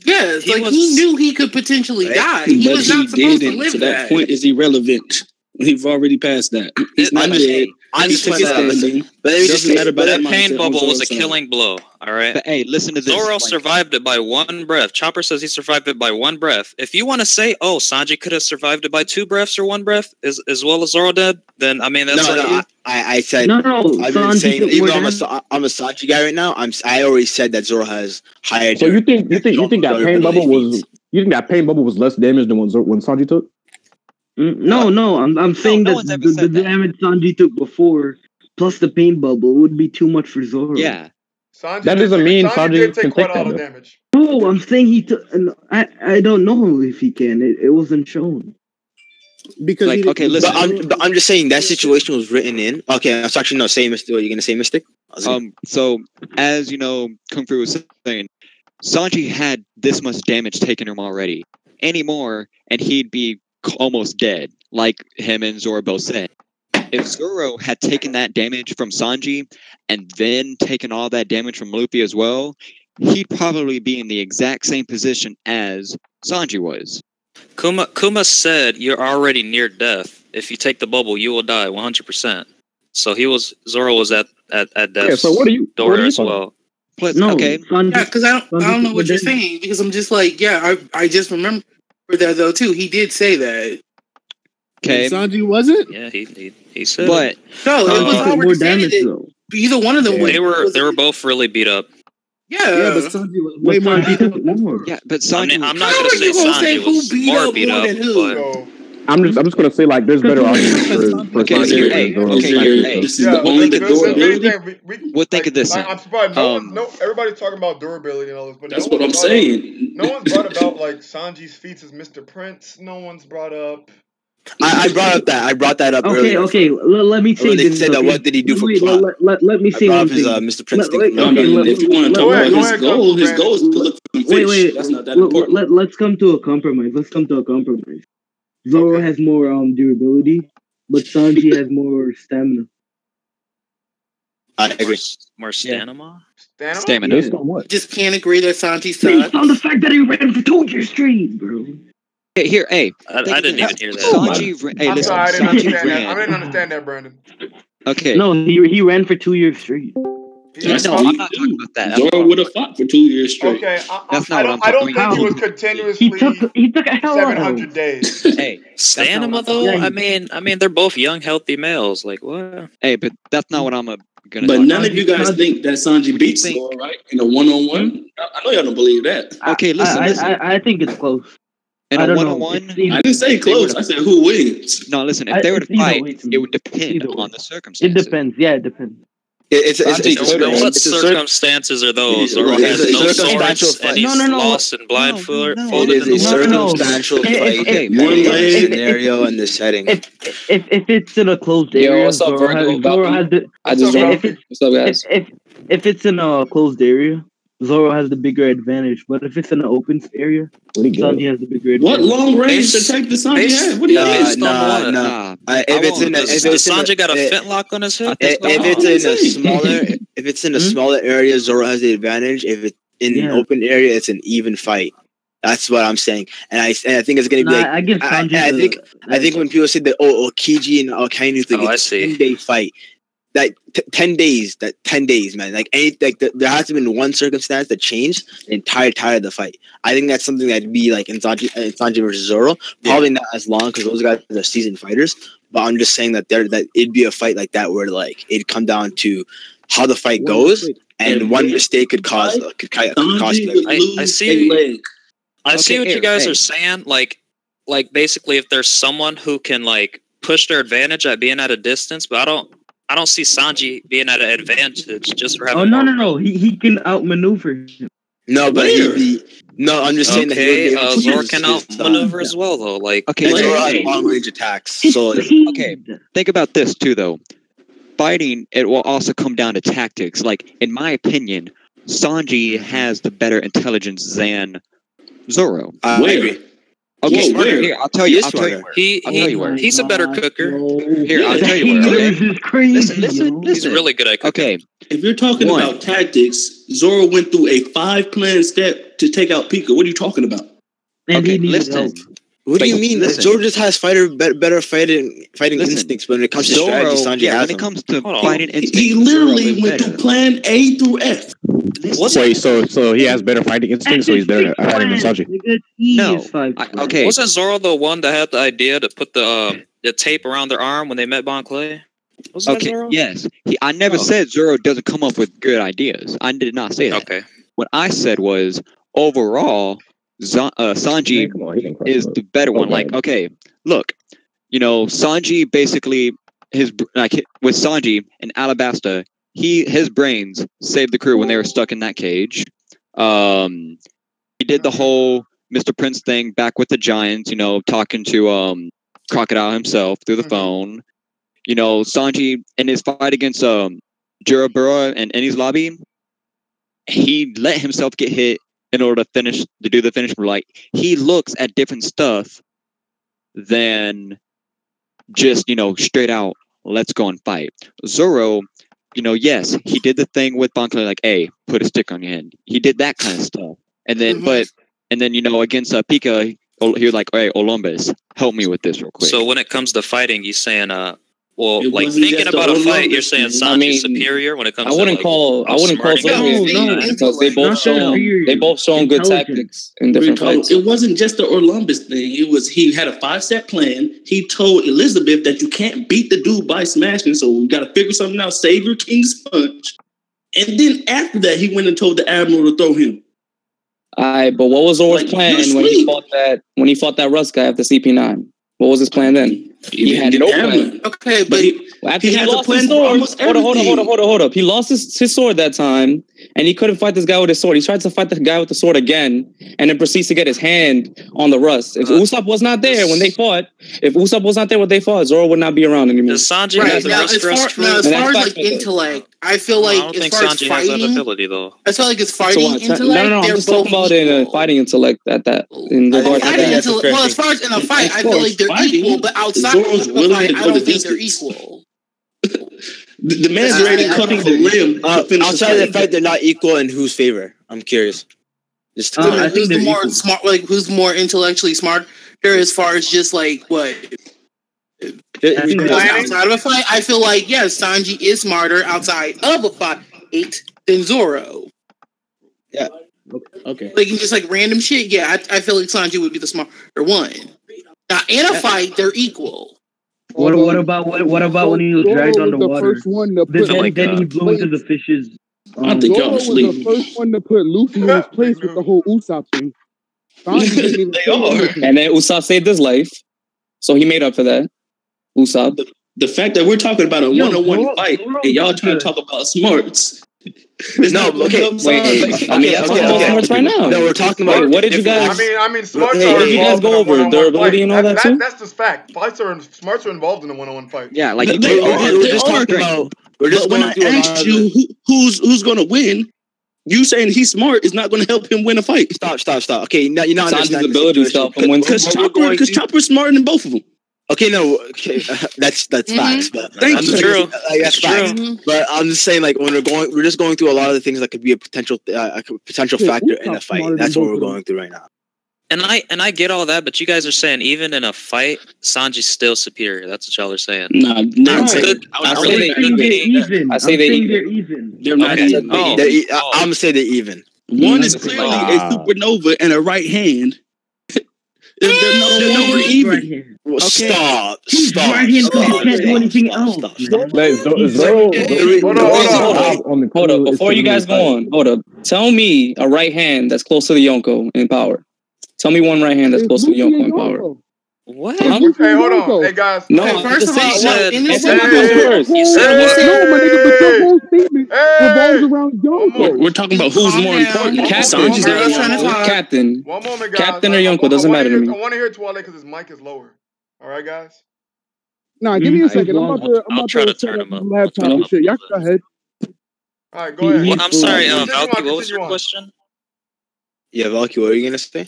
Yes, he knew he could potentially die. He was not supposed to live that point is irrelevant. We've already passed that. He's not dead. That pain bubble was a killing blow. All right. But hey, listen to this. Zoro survived it by one breath. Chopper says he survived it by one breath. If you want to say, "Oh, Sanji could have survived it by 2 breaths or 1 breath," as well as Zoro did, then I mean that's I said no. I've been saying, even though I'm a Sanji guy right now. I already said that Zoro has higher. So you think that pain bubble was? You think that pain bubble was less damage than when Sanji took? No. I'm saying that the damage Sanji took before, plus the pain bubble, would be too much for Zoro. Yeah. Sanji that doesn't mean Sanji did take can quite take a lot that. of damage. No, I'm saying he took. I don't know if he can. It wasn't shown. Because listen. But I'm just saying that situation was written in. Okay, that's actually no. Say Mystic. What are you gonna say, Mystic? So as you know, Kung Fu was saying, Sanji had this much damage taken him already. Any more, and he'd be almost dead, like him and Zoro both said. If Zoro had taken that damage from Sanji and then taken all that damage from Luffy as well, he'd probably be in the exact same position as Sanji was. Kuma said you're already near death. If you take the bubble, you will die 100%. So Zoro was at death's door as well. Okay. Yeah, because I don't know what you're saying, because I'm just like, I just remember that though too. He did say that. Okay. Sanji wasn't? Yeah, he said. But no, it was already damage though. Either one of them. They were both really beat up. Yeah, but Sanji was way more. Yeah, but Sanji. I'm not gonna say Sanji was more beat up, but I'm just gonna say like there's better arguments for Sanji. This is the only durability. We'll think of this. I'm surprised. Everybody's talking about durability and all this, but that's what I'm saying. No one's brought about like Sanji's feats as Mr. Prince. No one's brought up. I brought that up earlier. Okay. Let me say this. Said that what did he do for plot? Let me say one thing. Mr. Prince. If you want to talk about his goal is to look for fish. That's not that important. Let's come to a compromise. Zoro has more durability, but Sanji has more stamina. I agree. More stamina? Stamina. What? Just can't agree that Sanji sucks. Based on the fact that he ran for 2 years straight, bro. I didn't even hear that. I didn't understand that, Brandon. Okay. No, he ran for 2 years straight. I'm not talking about that. Zoro would have fought for 2 years straight. Okay, that's not what I'm talking about. I don't think he was continuously. He took a hell 700 days. Hey, stamina though. I mean, they're both young, healthy males. Like what? Hey, but that's not what I'm gonna. But none of you guys think that Sanji beats Zoro, right? In a 1-on-1. I know y'all don't believe that. Okay, listen. I think it's close. In a 1-on-1, I didn't say close. I said who wins. No, listen. If they were to fight, it would depend on the circumstances. It depends. Yeah, it depends. What circumstances are those? Zoro has no swords and he's lost and blindfolded. It is a circumstantial fight. Okay, one scenario in the setting. If it's in a closed area, what's up, Virgo? Zoro has the. What's up, guys? If it's in a closed area, Zoro has the bigger advantage. But if it's in an open area, Sanji has the bigger advantage. What long range attack does Sanji have? What do you mean? If Sanji got a flintlock on his hip. If it's in a smaller area, Zoro has the advantage. If it's in an open area, it's an even fight. That's what I'm saying, and I think it's gonna be like. I think when people say that Kiji and Akainu think it's a 10-day fight, that 10 days, man. Like there hasn't been one circumstance that changed the entire of the fight. I think that's something that'd be like in Sanji versus Zoro. Probably not as long because those guys are seasoned fighters. But I'm just saying that it'd be a fight like that where like it'd come down to how the fight goes, and one mistake could cost you. I see what you guys are saying. Like basically, if there's someone who can like push their advantage at being at a distance, but I don't see Sanji being at an advantage just for having. No. He can outmaneuver him. No, but I'm just saying that Zoro can outmaneuver as well, though. Like, Zoro has long range attacks. So think about this too, though. Fighting, it will also come down to tactics. Like, in my opinion, Sanji has the better intelligence than Zoro. I agree. Okay, here, I'll tell you where. He's a better cooker. Here, I'll tell you where. Okay? Listen. He's really good at cooking. Okay. If you're talking about tactics, Zoro went through a 5-plan step to take out Pika. What are you talking about? And he needed help. What do you mean? Zoro just has better fighting instincts, but when it comes to strategy, Sanji has when it comes to fighting instincts, he literally went through plan A through F. Wait, so he has better fighting instincts, so he's better at than Sanji. No, okay. Wasn't Zoro the one that had the idea to put the tape around their arm when they met Bon Clay? Was that Zoro? Yes. I never said Zoro doesn't come up with good ideas. I did not say that. Okay. What I said was overall, Sanji is the better one. Like, okay, look, Sanji basically with Sanji and Alabasta. His brains saved the crew when they were stuck in that cage. He did the whole Mr. Prince thing back with the Giants, talking to Crocodile himself through the phone. Sanji in his fight against Jirabura and Enies Lobby, he let himself get hit in order to do the finish. Like, he looks at different stuff than just, straight out, let's go and fight. Zoro, yes, he did the thing with Bon Clay, like, hey, put a stick on your hand. He did that kind of stuff. And then, against Pika, he was like, hey, Olombes, help me with this real quick. So when it comes to fighting, he's saying, thinking about a fight, you're saying Sanji's superior when it comes to I wouldn't call Zoro because they both shown good tactics in different fights. It wasn't just the Orlumbus thing. He had a 5-step plan. He told Elizabeth that you can't beat the dude by smashing, so we got to figure something out. Save your King's Punch. And then after that, he went and told the Admiral to throw him. But what was Zoro's plan when he fought that Rust guy after CP9? What was his plan then? He had no plan. Okay, but he lost his sword. Hold up. He lost his sword that time, and he couldn't fight this guy with his sword. He tried to fight the guy with the sword again, and then proceeds to get his hand on the Rust. If Usopp was not there when they fought, Zoro would not be around anymore. Does Sanji have the Rust? As far as intellect, I feel like I don't think Sanji has that ability though. I feel like it's fighting intellect. No. I'm just talking about in fighting intellect at that. Well, as far as in a fight, I feel like they're equal, but outside of the fight, I don't think they're equal. The man's ready to cut off the limb. Outside of the fight, they're not equal in whose favor? I'm curious. I think they're more smart. Like, who's more intellectually smarter as far as just like what? Outside of a fight, I feel like Sanji is smarter outside of a fight than Zoro. Yeah. Okay. Like, just like random shit. Yeah, I feel like Sanji would be the smarter one. Now, in a fight, they're equal. What about when he was dragged on the water? Then he blew into the fishes. I think y'all was the first one to put Luffy in his place with the whole Usopp thing. And then Usopp saved his life, so he made up for that. Usopp. The fact that we're talking about a one-on-one fight and y'all trying to talk about smarts. Wait. I mean, smarts right now. No, we're talking about. What did you guys? I mean, smarts are. What did you guys go over? Durability and all that too. That's just fact. Smarts are involved in a one-on-one fight. Yeah, like we're just talking about. But when I asked you who's going to win, You saying he's smart is not going to help him win a fight. Stop. Okay, now you know Sanji's ability stuff and wins. Because Chopper's smarter than both of them. Okay, that's facts. But That's true. That's facts. But I'm just saying, like, when we're just going through a lot of the things that could be a potential factor in a fight. That's what we're going through right now. And I get all that, but you guys are saying even in a fight, Sanji's still superior. That's what y'all are saying. Nah, I say they're even. They're not even. I'm gonna say they're even. One is clearly a supernova and a right hand. They're nowhere even. Stop. Right hand can't do anything else. Hold up. Before you guys go on, hold up. Tell me a right hand that's close to the Yonko in power. Tell me one right hand that's close to the Yonko in power. What? Hey, hold on. Hey, guys. No, first of all, you said in what? We're talking about who's more important. Captain. One moment, guys. Captain or Yonko, doesn't matter to me. I want to hear Twale because his mic is lower. All right, guys? Nah, give me a second. I'm about to turn him up. laptop and shit. Y'all go ahead. All right, go ahead. Well, I'm sorry, Continue Valky, on, what was your continue on. question? Yeah, Valky, what are you gonna say?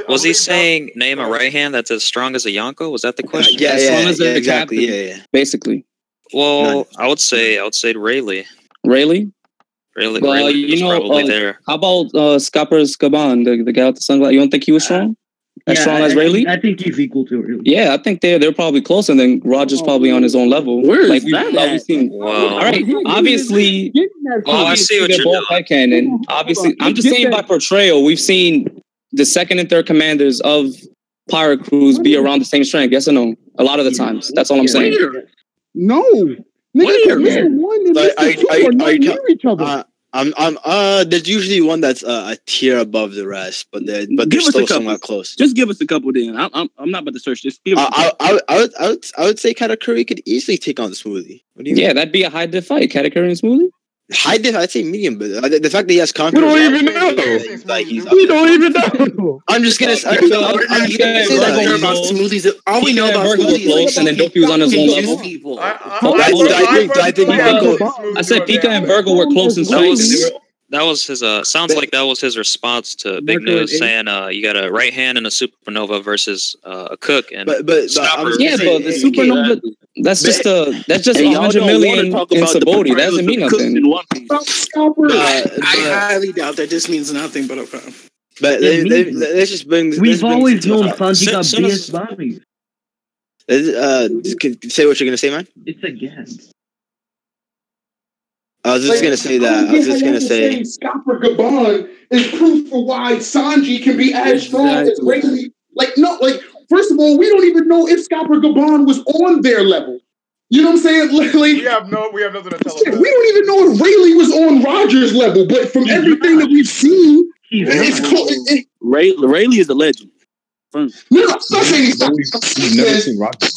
Was he saying name a right hand that's as strong as a Yonko? Was that the question? Yeah, As long as they're exactly. captain. Yeah. Basically. Well, I would say Rayleigh. Rayleigh? Rayleigh You was know, probably there. how about Scapper Scaban, the guy with the sunglasses? You don't think he was strong? As strong as Rayleigh? I think he's equal to Rayleigh. Yeah, I think they're probably close, and then Roger's probably on his own level. Where is like that we've at? seen. Wow. All right, obviously, I see what they're you're both doing. headcanon. Obviously, I'm just saying by portrayal, we've seen the second and third commanders of pirate crews be around the same strength. Yes or no? A lot of the times. That's all I'm saying. No. Nigga, Mr. 1 and Mr. 2 are not near each other. There's usually one that's a tier above the rest, but they're still somewhat close. Just give us a couple then. I'm not about to search this. I would say Katakuri could easily take on the Smoothie. What do you mean? Yeah, that'd be a high diff fight. Katakuri and Smoothie? High diff, I'd say medium, but the fact that he has We confidence. don't even know. We don't even know. I'm just gonna say All we know about Smoothies close, and then Dopey was on his own level. I said Pika and Virgo were close in strength. That was his. Sounds like that was his response to Big News, saying, "You got a right hand and a supernova versus a cook." And but the supernova. That's just 100 million in Saboti. That doesn't mean nothing. I highly doubt that this means nothing, but okay. But let's just bring. We've always known Sanji got BS bodies. Say what you're gonna say, man. It's a guess. I was just gonna say that. I was just gonna say Scopper Gabon is proof for why Sanji can be as strong as Rayleigh. First of all, we don't even know if Scopper Gabon was on their level. You know what I'm saying? We have nothing to tell us. We don't even know if Rayleigh was on Roger's level, but from everything that we've seen, it's close. Rayleigh is a legend. No, I'm not saying he's not. You've never seen Roger.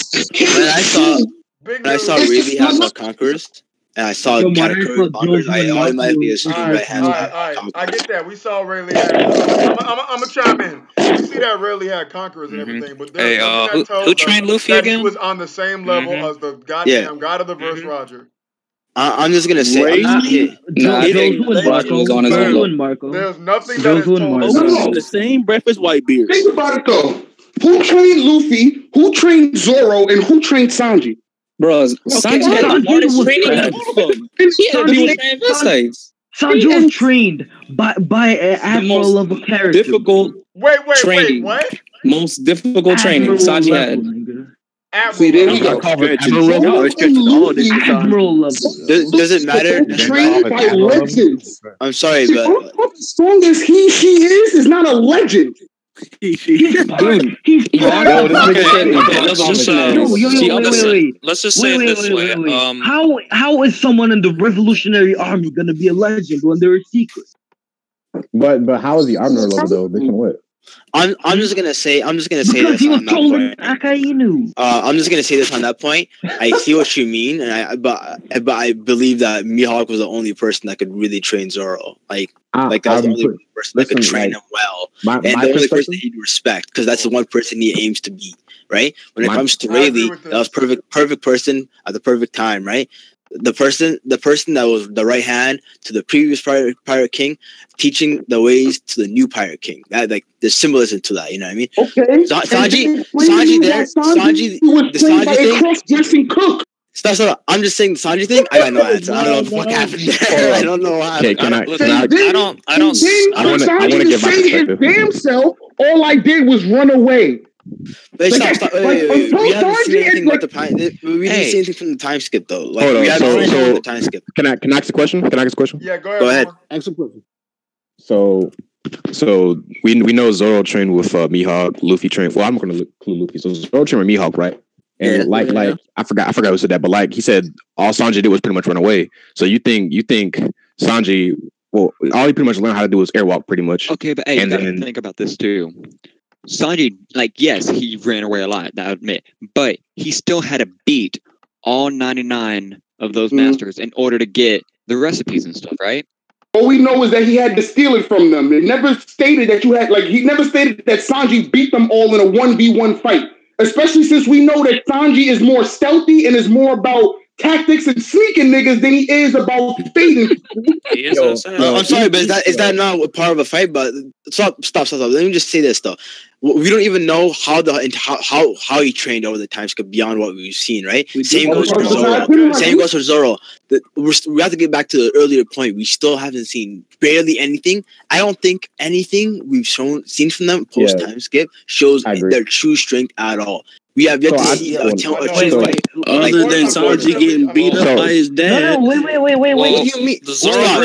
When I saw Rayleigh have no conquerors, and I saw Katakuri conquerors, I automatically assumed right hand. I get that. We saw Rayleigh had. I'm gonna chime in. We see that Rayleigh had conquerors and everything, but hey, who trained Luffy again? He was on the same level as the goddamn God of the Verse, Roger. I'm just gonna say, There's nothing that is told. The same breakfast Whitebeard. Think about it though. Who trained Luffy? Who trained Zoro? And who trained Sanji? Bro, Sanji had the hardest training. Sanji was trained by an Admiral level character. Difficult training. What? Most difficult training Sanji had. See, there we go. Does it matter? Trained by legends. I'm sorry, but as strong as he is not a legend. Let's just say it this way. How is someone in the Revolutionary Army gonna be a legend when they're a secret? But how is the armor level though? They can what? I'm just gonna say because this he was on that point. Akainu. I'm just gonna say this on that point. I see what you mean, and but I believe that Mihawk was the only person that could really train Zoro. That was the only person that could train him well, and the only person he'd respect, because that's the one person he aims to beat. Right? When it comes to Rayleigh, that was perfect person at the perfect time. Right? the person that was the right hand to the previous pirate king, teaching the ways to the new pirate king. That like there's symbolism to that. You know what I mean? Okay. Sanji was played by a cross-dressing cook. So I'm just saying the Sanji thing. I got no answer. I don't know what the fuck happened there. I don't know how. Okay, I want to Sanji give my say his perspective. damn self. All I did was run away. Wait, stop. Wait. We haven't seen anything like, about the time. We didn't see anything from the time skip though. Like Hold on, we haven't seen anything so from the time skip. Can I ask a question? Yeah, Go ahead. Ask a question. So we know Zoro trained with Mihawk, Luffy trained. Well, I'm going to include Luffy. So Zoro trained with Mihawk, right? And like I forgot who said that, but like he said, all Sanji did was pretty much run away. So you think Sanji? Well, all he pretty much learned how to do was airwalk, pretty much. Okay, but hey, you gotta think about this too. Sanji, like, yes, he ran away a lot, I admit, but he still had to beat all 99 of those masters in order to get the recipes and stuff, right? All we know is that he had to steal it from them. It never stated that he never stated that Sanji beat them all in a 1v1 fight. Especially since we know that Sanji is more stealthy and is more about tactics and sneaking niggas than he is about fading. I'm sorry, but is that not part of a fight? But stop. Let me just say this though. We don't even know how he trained over the time skip beyond what we've seen, right? Same goes for Zoro. We have to get back to the earlier point. We still haven't seen barely anything. I don't think anything we've seen from them post time skip shows their true strength at all. We have yet to see other than Sanji getting beat up by his dad. No, wait. What do you mean? The Zoro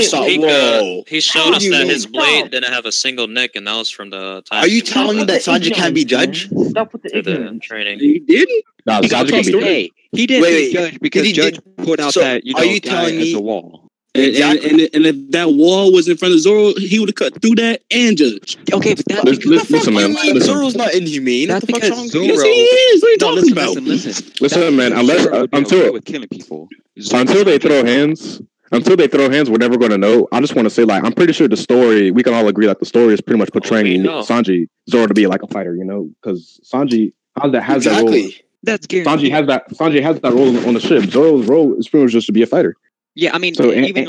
he showed us that his blade didn't have a single nick, and that was from the time. Are you telling me that Sanji can't be judged? Stop with the ignorance. Training. He didn't. No, Sanji can be judged. Hey, he didn't be judged because Judge put out that are you telling me as a wall. And if that wall was in front of Zoro, he would have cut through that and judged. Okay, but that's listen, man. Zoro's not inhumane. That's because Zoro. Yes, he is. What are you talking about? Listen, man. Until killing people, they throw hands. Until they throw hands, we're never going to know. I just want to say, like, I'm pretty sure the story, we can all agree that the story is pretty much portraying Sanji, Zoro to be like a fighter, you know? Because Sanji has that role. That's guaranteed. Sanji has that role on the ship. Zoro's role is pretty much just to be a fighter. Yeah, I mean, so he's the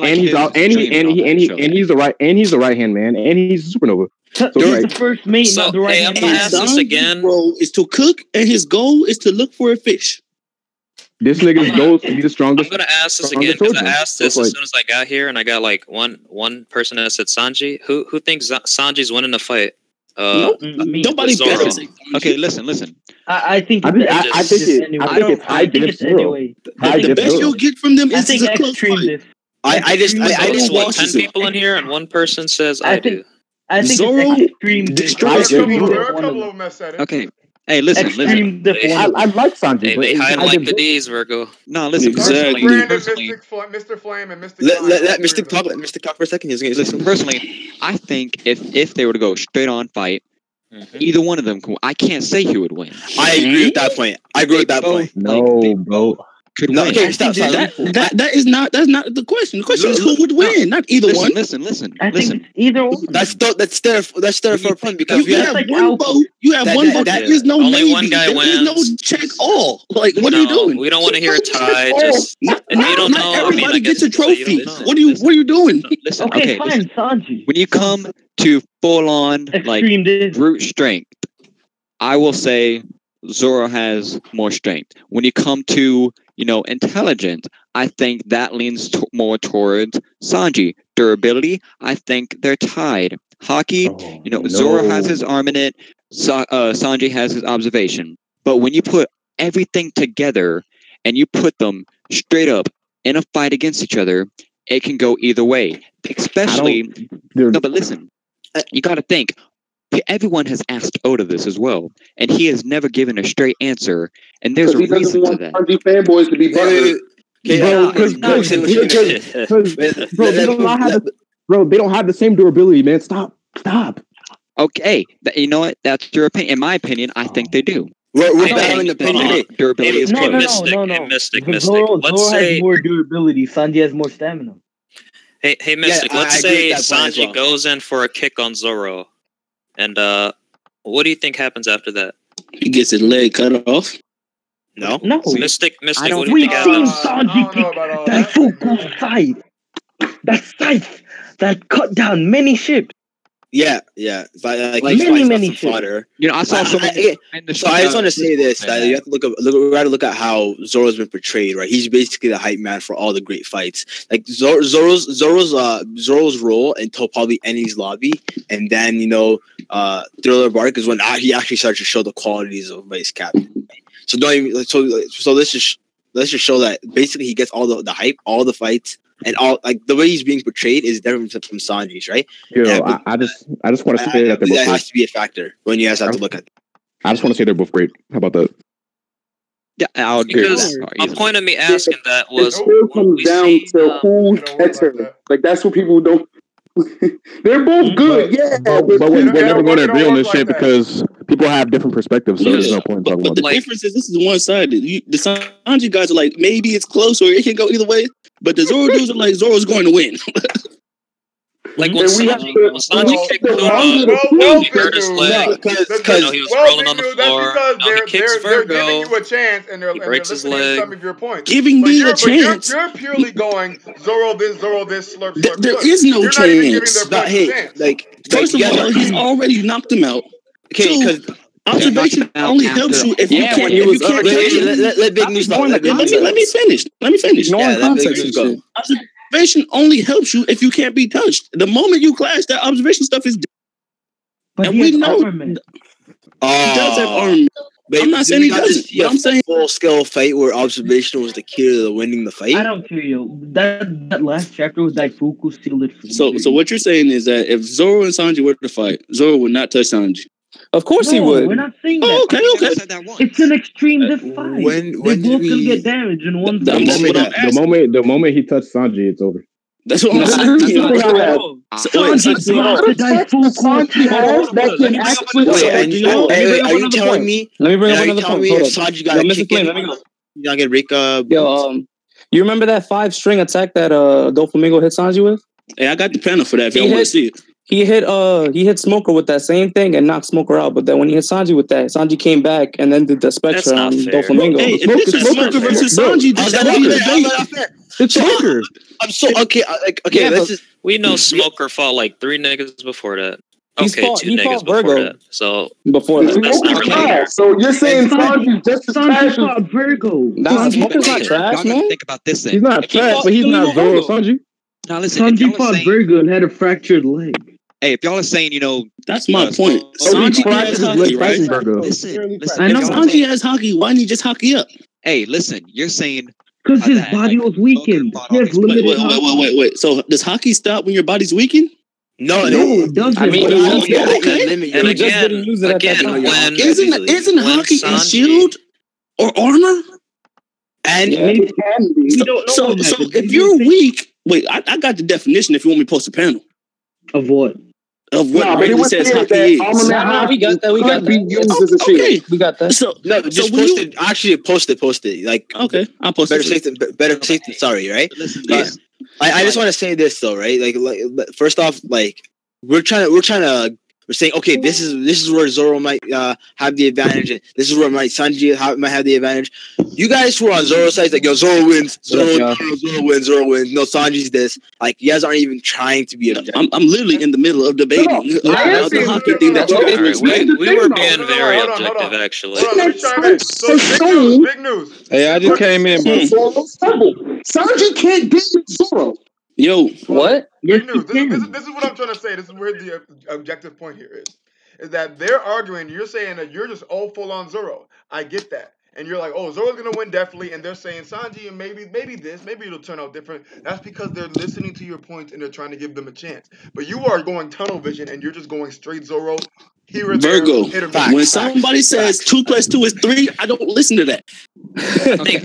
right hand man, and he's a supernova. So he's the first mate, not the right hand. I'm gonna ask this again. Role is to cook, and his goal is to look for a fish. This nigga's goal is to be the strongest. I'm gonna ask this again because I asked this as soon as I got here, and I got like one person that said Sanji. Who thinks Sanji's winning the fight? Nobody better. Okay, listen. I think it's anyway. The best you'll get from them is a close fight. I just want 10 people in here, and one person says I do. I think Zoro destroys. There are a couple of them that said it. Okay. Hey, listen. I like Sanji. They hide like the D's, Virgo. No, listen. Exactly. Mr. Flame and Mr. Let Mr. talk for a second. Listen, personally, I think if they were to go straight on fight, either one of them, I can't say who would win. I agree with that point. No, bro. No, okay, stop. That's not the question. The question is who would win, not either one. Listen. I think either one. That's there for a point because you have one vote. You have one vote. There's no only maybe. One guy There's wins. no check all. Like what are you doing? We don't want to hear a tie. Just if you don't know, everybody gets a trophy. What are you doing? Listen, okay, fine, Sanji. When you come to full on like brute strength, I will say Zoro has more strength. When you come to intelligence, I think that leans more towards Sanji. Durability, I think they're tied. Hockey, Zoro has his arm in it. Sanji has his observation. But when you put everything together and you put them straight up in a fight against each other, it can go either way. Especially, but listen, you got to think. Everyone has asked Oda this as well, and he has never given a straight answer. And there's a reason to that. Sanji fanboys to be they don't have the same durability, man. Stop. Okay, you know what? That's your opinion. In my opinion, I think they do. We're battling opinion. Durability is no. Mystic. Zoro Let's say has more durability. Sanji has more stamina. Hey, Mystic. Let's say Sanji goes in for a kick on Zoro. And what do you think happens after that? He gets his leg cut off. No. Mystic, I what don't. do you We've think seen happened? Sanji take that Fuku scythe. That scythe that cut down many ships. Yeah. Like many some ships. fodder. You know, I saw someone. So I just want to say this: that you have to we got to look at how Zoro's been portrayed. Right, he's basically the hype man for all the great fights. Like Zoro's role until probably Ennie's lobby, and then Thriller Bark is when he actually starts to show the qualities of vice captain. So don't even so let's just show that basically he gets all the hype, all the fights. And all like the way he's being portrayed is different from Sanji's, right? I just want to say that they're both that great. has to be a factor when you guys have to look at. I just want to say they're both great. How about that? Yeah, I'll agree. Because a point of me asking that was It still comes down to who gets her. Like that's what people don't. They're both good, but we're never going to agree on this shit because people have different perspectives. So there's no point in talking about the this. difference is this is one sided. The Sanji guys are like, maybe it's close or it can go either way. But the Zoro dudes are like, Zoro's going to win. like when Sanji kicked Kuno, he hurt his leg. He was rolling on the floor. Now he kicks They're Virgo. giving you a chance, and they're breaks his listening to leg. some of your points. Giving me a chance. You're purely going Zoro this, slurp. There is no You're chance. not even giving their points a chance. First of all, he's already knocked him out. Okay, because observation only helps you if you can't. Let Big News know. Let me finish. Observation only helps you if you can't be touched. The moment you clash, that observation stuff is. And we know he does have armament. I'm not saying he doesn't. But I'm saying full scale fight where observation was the key to winning the fight. I don't care, yo. That last chapter with Daifuku sealed it for me. So what you're saying is that if Zoro and Sanji were to fight, Zoro would not touch Sanji. Of course he would. We're not saying that. Oh, okay. It's an extreme diff fight. When They're both gonna get damaged in one. The moment he touched Sanji, it's over. That's what I'm saying. Are you telling me? Let me bring up another point. If Sanji got a kick in, you're not gonna break up. You remember that 5-string attack that Doflamingo hit Sanji with? Hey, I got the panel for that. If y'all want to see it. He hit Smoker with that same thing and knocked Smoker out. But then when he hit Sanji with that, Sanji came back and then did the Spectre on Doflamingo. Hey, if this is Smoker versus Sanji, that would be the it's Smoker. I'm so okay. Yeah, we know Smoker fought like 3 niggas before that. Okay, 2 niggas before that. So before that, that's not really. So you're saying Sanji just as trash as Virgo? Nah, Smoker's not trash, man. Think about this thing. He's not trash, but he's not Zoro Sanji. Now listen, Sanji fought Virgo and had a fractured leg. Hey, if y'all are saying, that's my point. Sanji has hockey, right? Listen. I know Sanji has hockey. Why didn't he just hockey up? Hey, listen, you're saying because his body was weakened. He has limited. Wait. So does hockey stop when your body's weakened? No, it doesn't. I mean, and again, when isn't hockey a shield or armor? And it can be. So if you're weak, wait, I got the definition. If you want me to post a panel of what? Of what really says hockey is. We got that. We got that. Okay, we got that. So no, just post it. Actually, post it. Like okay, I'll post it. Better safe than sorry, right? Listen, I just want to say this though, right? Like first off, like we're saying, okay, this is where Zoro might have the advantage, and this is where Sanji might have the advantage. You guys who are on Zoro's side, like, yo, Zoro wins, Zoro wins. No, Sanji's this. Like, you guys aren't even trying to be objective. I'm literally in the middle of debating about the hockey thing that we were being very objective, actually. So big news. Hey, I just came in, bro. Sanji can't beat Zoro. Yo, what? Big news. This is what I'm trying to say. This is where the objective point here is that they're arguing. You're saying that you're just all full on Zoro. I get that. And you're like, oh, Zoro's gonna win definitely, and they're saying Sanji, and maybe this, maybe it'll turn out different. That's because they're listening to your points and they're trying to give them a chance. But you are going tunnel vision, and you're just going straight Zoro. Virgo. When somebody says 2 + 2 is 3, I don't listen to that. I think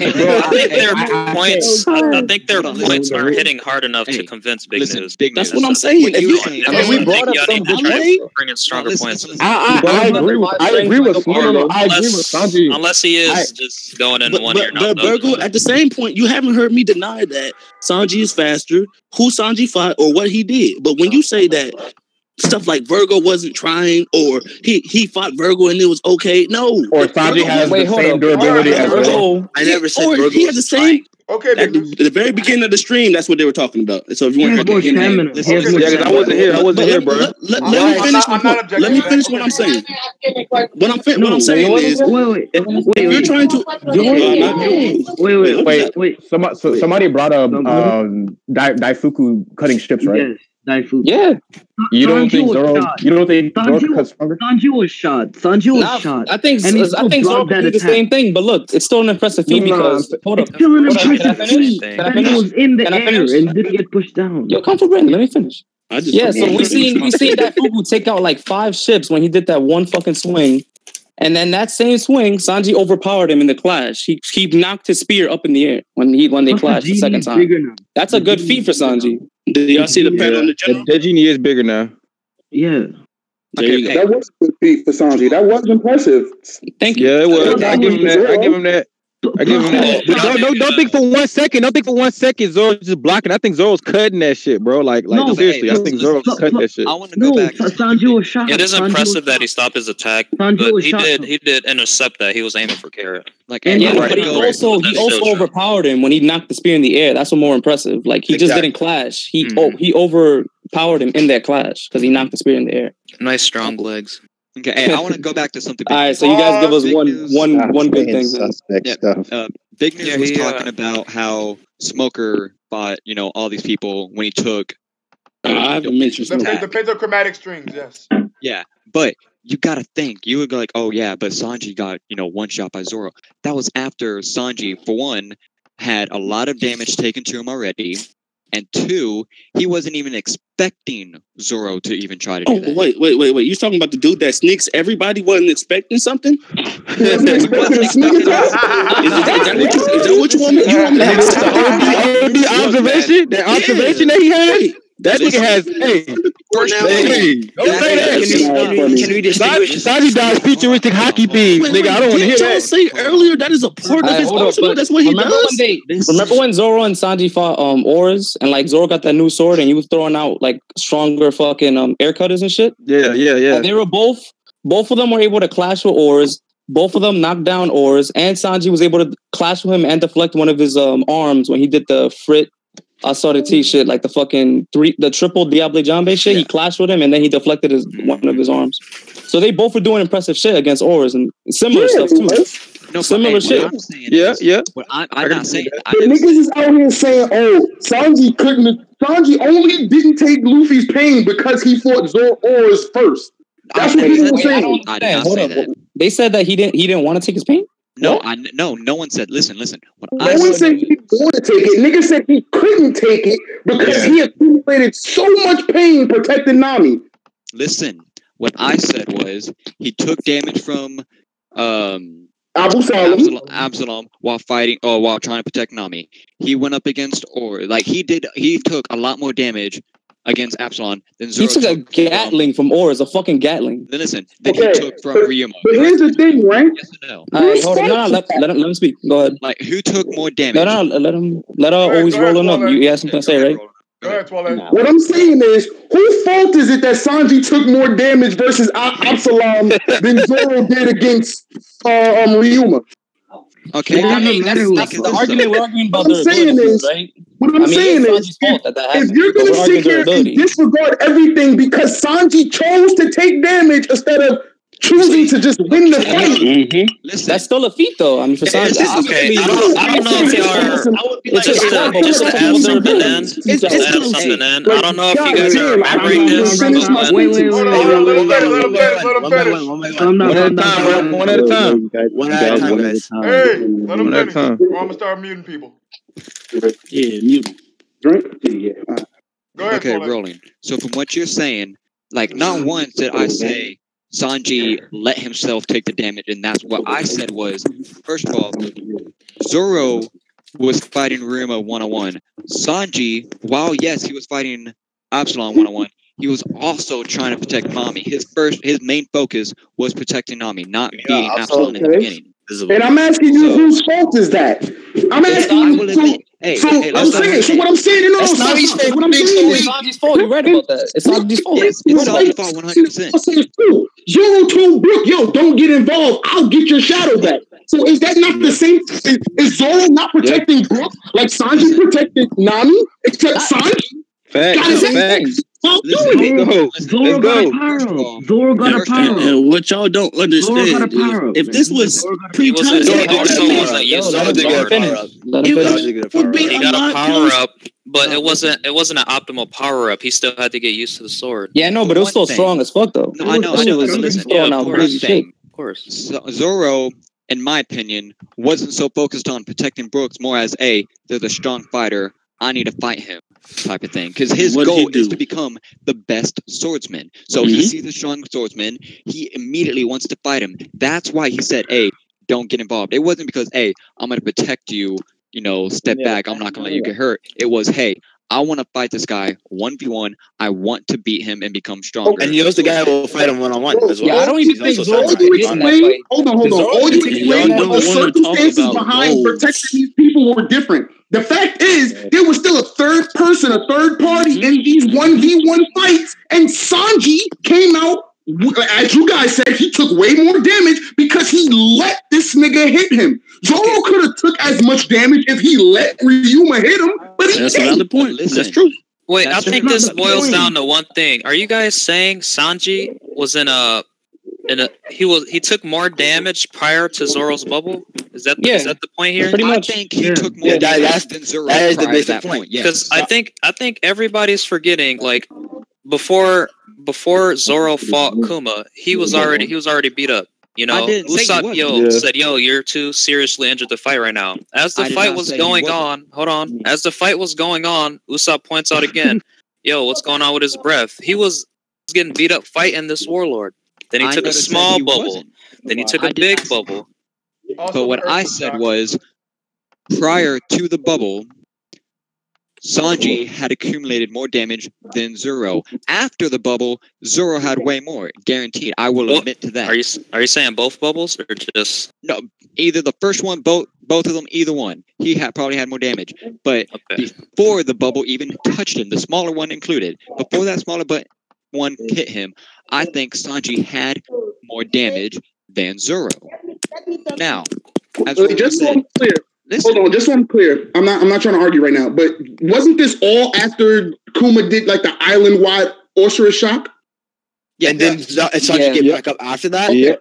their points are hitting hard enough to convince Big News. That's what I'm saying. We brought up some bring in stronger points. I agree with Sanji. Unless he is just going in one ear. But Virgo, at the same point, you haven't heard me deny that Sanji is faster, who Sanji fought, or what he did. But when you say that stuff like Virgo wasn't trying, or he fought Virgo and it was okay. No. Or Sanji has the same durability as Virgo. I never said or Virgo he had the was same. Okay, At the very beginning of the stream, that's what they were talking about. So if you want to more stamina. He has more I wasn't here. I wasn't here, bro. Let me finish my point. Let me finish what I'm saying. What I'm saying is, if you're trying to, wait. Somebody brought up Daifuku cutting strips, right? Yes, Daifuku. Yeah. You don't think Zoro cuts stronger? Sanji was shot. I think Zoro could do the same thing, but look, it's still an impressive feat because hold up. It's still an impressive feat. Can I finish? He was in the Can I air finish? and didn't get pushed down. Yo, come for Brandon. Let me finish. So we seen that Fuku take out like 5 ships when he did that one fucking swing. And then that same swing, Sanji overpowered him in the clash. He knocked his spear up in the air when they clashed the second time. That's a good feat for Sanji. Did y'all see the pen on the general? The genie is bigger now. Yeah. Okay, that was a good feat for Sanji. That was impressive. Thank you. Yeah, it was. I give him that. Don't think for 1 second. Don't think for 1 second Zoro's just blocking. I think Zoro's cutting that shit, bro. Seriously, I think Zoro's cutting that shit. I want to go back. Sanji was shot. It is impressive that he stopped his attack, but he did intercept that. He was aiming for Carrot. But he also overpowered him when he knocked the spear in the air. That's what more impressive. Like he just didn't clash. He overpowered him in that clash because he knocked the spear in the air. Nice strong legs. Okay, hey, I want to go back to something. All right, so you guys give us one good thing. Big News was talking about how Smoker fought, all these people when he took. I haven't mentioned the pentochromatic strings. Yes. Yeah, but you got to think. You would go like, oh yeah, but Sanji got one shot by Zoro. That was after Sanji, for one, had a lot of damage taken to him already. And 2, he wasn't even expecting Zoro to even try to do that. Wait. You talking about the dude that sneaks everybody wasn't expecting something? Is that what you want me to The observation that he had? That nigga has, don't say that. Can we distinguish? Sanji does futuristic hockey themes, nigga. I don't want to hear that. Y'all say earlier that is a part of his arsenal. That's what he does. Remember when Zoro and Sanji fought Oars and like Zoro got that new sword and he was throwing out like stronger fucking air cutters and shit? Yeah. And they were both of them were able to clash with Oars. Both of them knocked down Oars, and Sanji was able to clash with him and deflect one of his arms when he did the Frit. I saw the T shit, like the triple Diable Jambe shit. He clashed with him and then he deflected one of his arms. So they both were doing impressive shit against Oars and similar stuff too. Similar shit. Yeah. I'm not saying that. The niggas is out here saying, Sanji only didn't take Luffy's pain because he fought Zoro Oars first. That's what he was saying. I did not say that. They said that he didn't want to take his pain? No one said. Listen. No one said he didn't want to take it. Nigga said he couldn't take it because he accumulated so much pain protecting Nami. Listen, what I said was he took damage from Absalom while fighting while trying to protect Nami. He went up against he took a lot more damage against Absalom than Zoro. He took a Gatling from Oars, a fucking Gatling. Then listen, he took from Ryuma. But here's the thing, right? Yes or no? Hold on, let him speak. Go ahead. Like, who took more damage? No, let her always rolling up. You have something to say, right? Go ahead, Twilight. What I'm saying is, whose fault is it that Sanji took more damage versus Absalom than Zoro did against Ryuma? Okay, that's the argument we're arguing about. What I'm saying is, right? What I'm saying is, if you're going to sit here and disregard everything because Sanji chose to take damage instead of choosing to just win the fight. That's still a feat, though. I mean, for Sanji. Okay, I don't know if y'all are just to add something in. I don't know if you guys are remembering this. One at a time. Hey, let them finish. Or I'm gonna start muting people. Yeah, mute. Drink. Go ahead. Okay, rolling. So from what you're saying, like, not once did I say Sanji let himself take the damage, and that's what I said was, first of all, Zoro was fighting Ryuma 1-on-1. Sanji, while yes, he was fighting Absalom 1-on-1, he was also trying to protect Nami. His main focus was protecting Nami, not beating Absalom in the beginning. And I'm asking you, whose fault is that? I'm asking you. So what I'm saying, It's Sanji's fault. what I'm saying is Sanji's fault. You read about that. It's Sanji's fault. Yes, it's Sanji's fault 100%. Zoro told Brook, yo, don't get involved. I'll get your shadow back. So is that not the same? Is Zoro not protecting Brook like Sanji protected Nami? Except Sanji Facts. Zoro got a power up. Zoro got a power up. And what y'all don't understand is, if this was pre-time, He got a power up, but it wasn't an optimal power up. He still had to get used to the sword. Yeah, no, but it was still strong as fuck though. No, I know. Listen, Of course. Zoro, in my opinion, wasn't so focused on protecting Brooks, more as there's a strong fighter. I need to fight him, type of thing. Because his goal is to become the best swordsman. So he sees a strong swordsman. He immediately wants to fight him. That's why he said, "Hey, don't get involved." It wasn't because, "Hey, I'm going to protect you. Step back. I'm not going to let you get hurt." It was, "Hey, I want to fight this guy 1v1. I want to beat him and become stronger." And he knows the guy who will fight him one-on-one as well. Yeah, I don't even think Zoro. Hold on. All you explained the circumstances behind protecting these people were different. The fact is, there was still a third person, a third party in these 1v1 fights, and Sanji came out, as you guys said, he took way more damage because he let this nigga hit him. Zoro could have took as much damage if he let Ryuma hit him, but he That's didn't. another point. That's true. Wait, I think this boils down to one thing. Are you guys saying Sanji was he took more damage prior to Zoro's bubble? Is that the point here? Pretty much. I think he took more damage than Zoro prior to that point. Because I think everybody's forgetting, like, before Zoro fought Kuma, he was already beat up. Usopp said, "You're too seriously injured to fight right now." As the fight was going on, Usopp points out again, "Yo, what's going on with his breath?" He was getting beat up fighting this warlord. Then he took a small bubble. Then he took a big bubble. But what I said was, prior to the bubble, Sanji had accumulated more damage than Zoro. After the bubble, Zoro had way more, guaranteed. I will admit to that. Are you saying both bubbles or just no? Either the first one, both of them, either one. He probably had more damage, but before the bubble even touched him, the smaller one included. Before that smaller one hit him, I think Sanji had more damage than Zoro. Now, just so I'm clear. Hold on, just so I'm clear. I'm not trying to argue right now, but wasn't this all after Kuma did like the island-wide Oshira shock? Yeah, and then Sanji get back up after that? Yeah.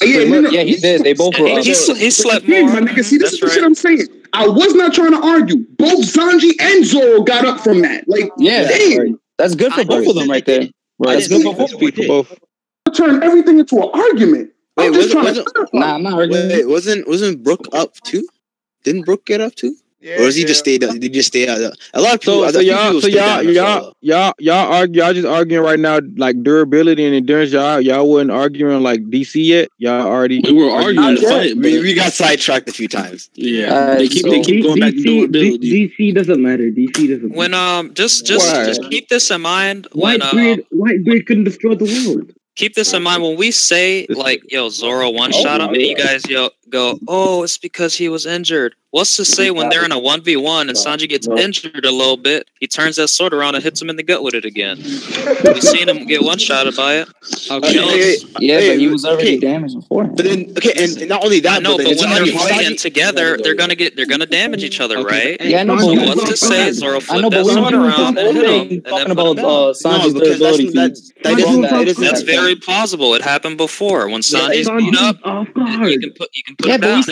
Yeah, he did. They both were up. He slept more. My nigga, see, this is the shit I'm saying. I was not trying to argue. Both Sanji and Zoro got up from that. Like, damn. That's good for both of them right there. Right. That's good for both. Turn everything into an argument. I'm just trying to. I'm not arguing. Wait, wasn't Brook up too? Didn't Brook get up too? Or does he just stay? Did he just stay out? A lot of people. Y'all just arguing right now like durability and endurance. Y'all wasn't arguing like DC yet. Y'all already. We were arguing the fight. We got sidetracked a few times. Yeah, they keep going back to durability. DC doesn't matter. DC doesn't. When just keep this in mind. Whitebeard couldn't destroy the world. Keep this in mind when we say, like, yo, Zoro one-shot him, and you guys go, oh, it's because he was injured. What's to say when they're in a 1v1 and Sanji gets injured a little bit, he turns that sword around and hits him in the gut with it again. We've seen him get one-shotted by it. Okay. But he was already damaged before. But then, and not only that, but when they're fighting together, they're gonna damage each other, right? Yeah, no, so what's to say Zoro flipped that sword around and hit him? Talking about Sanji's durability. That's very plausible. It happened before when Sanji's beat up. You can put it down.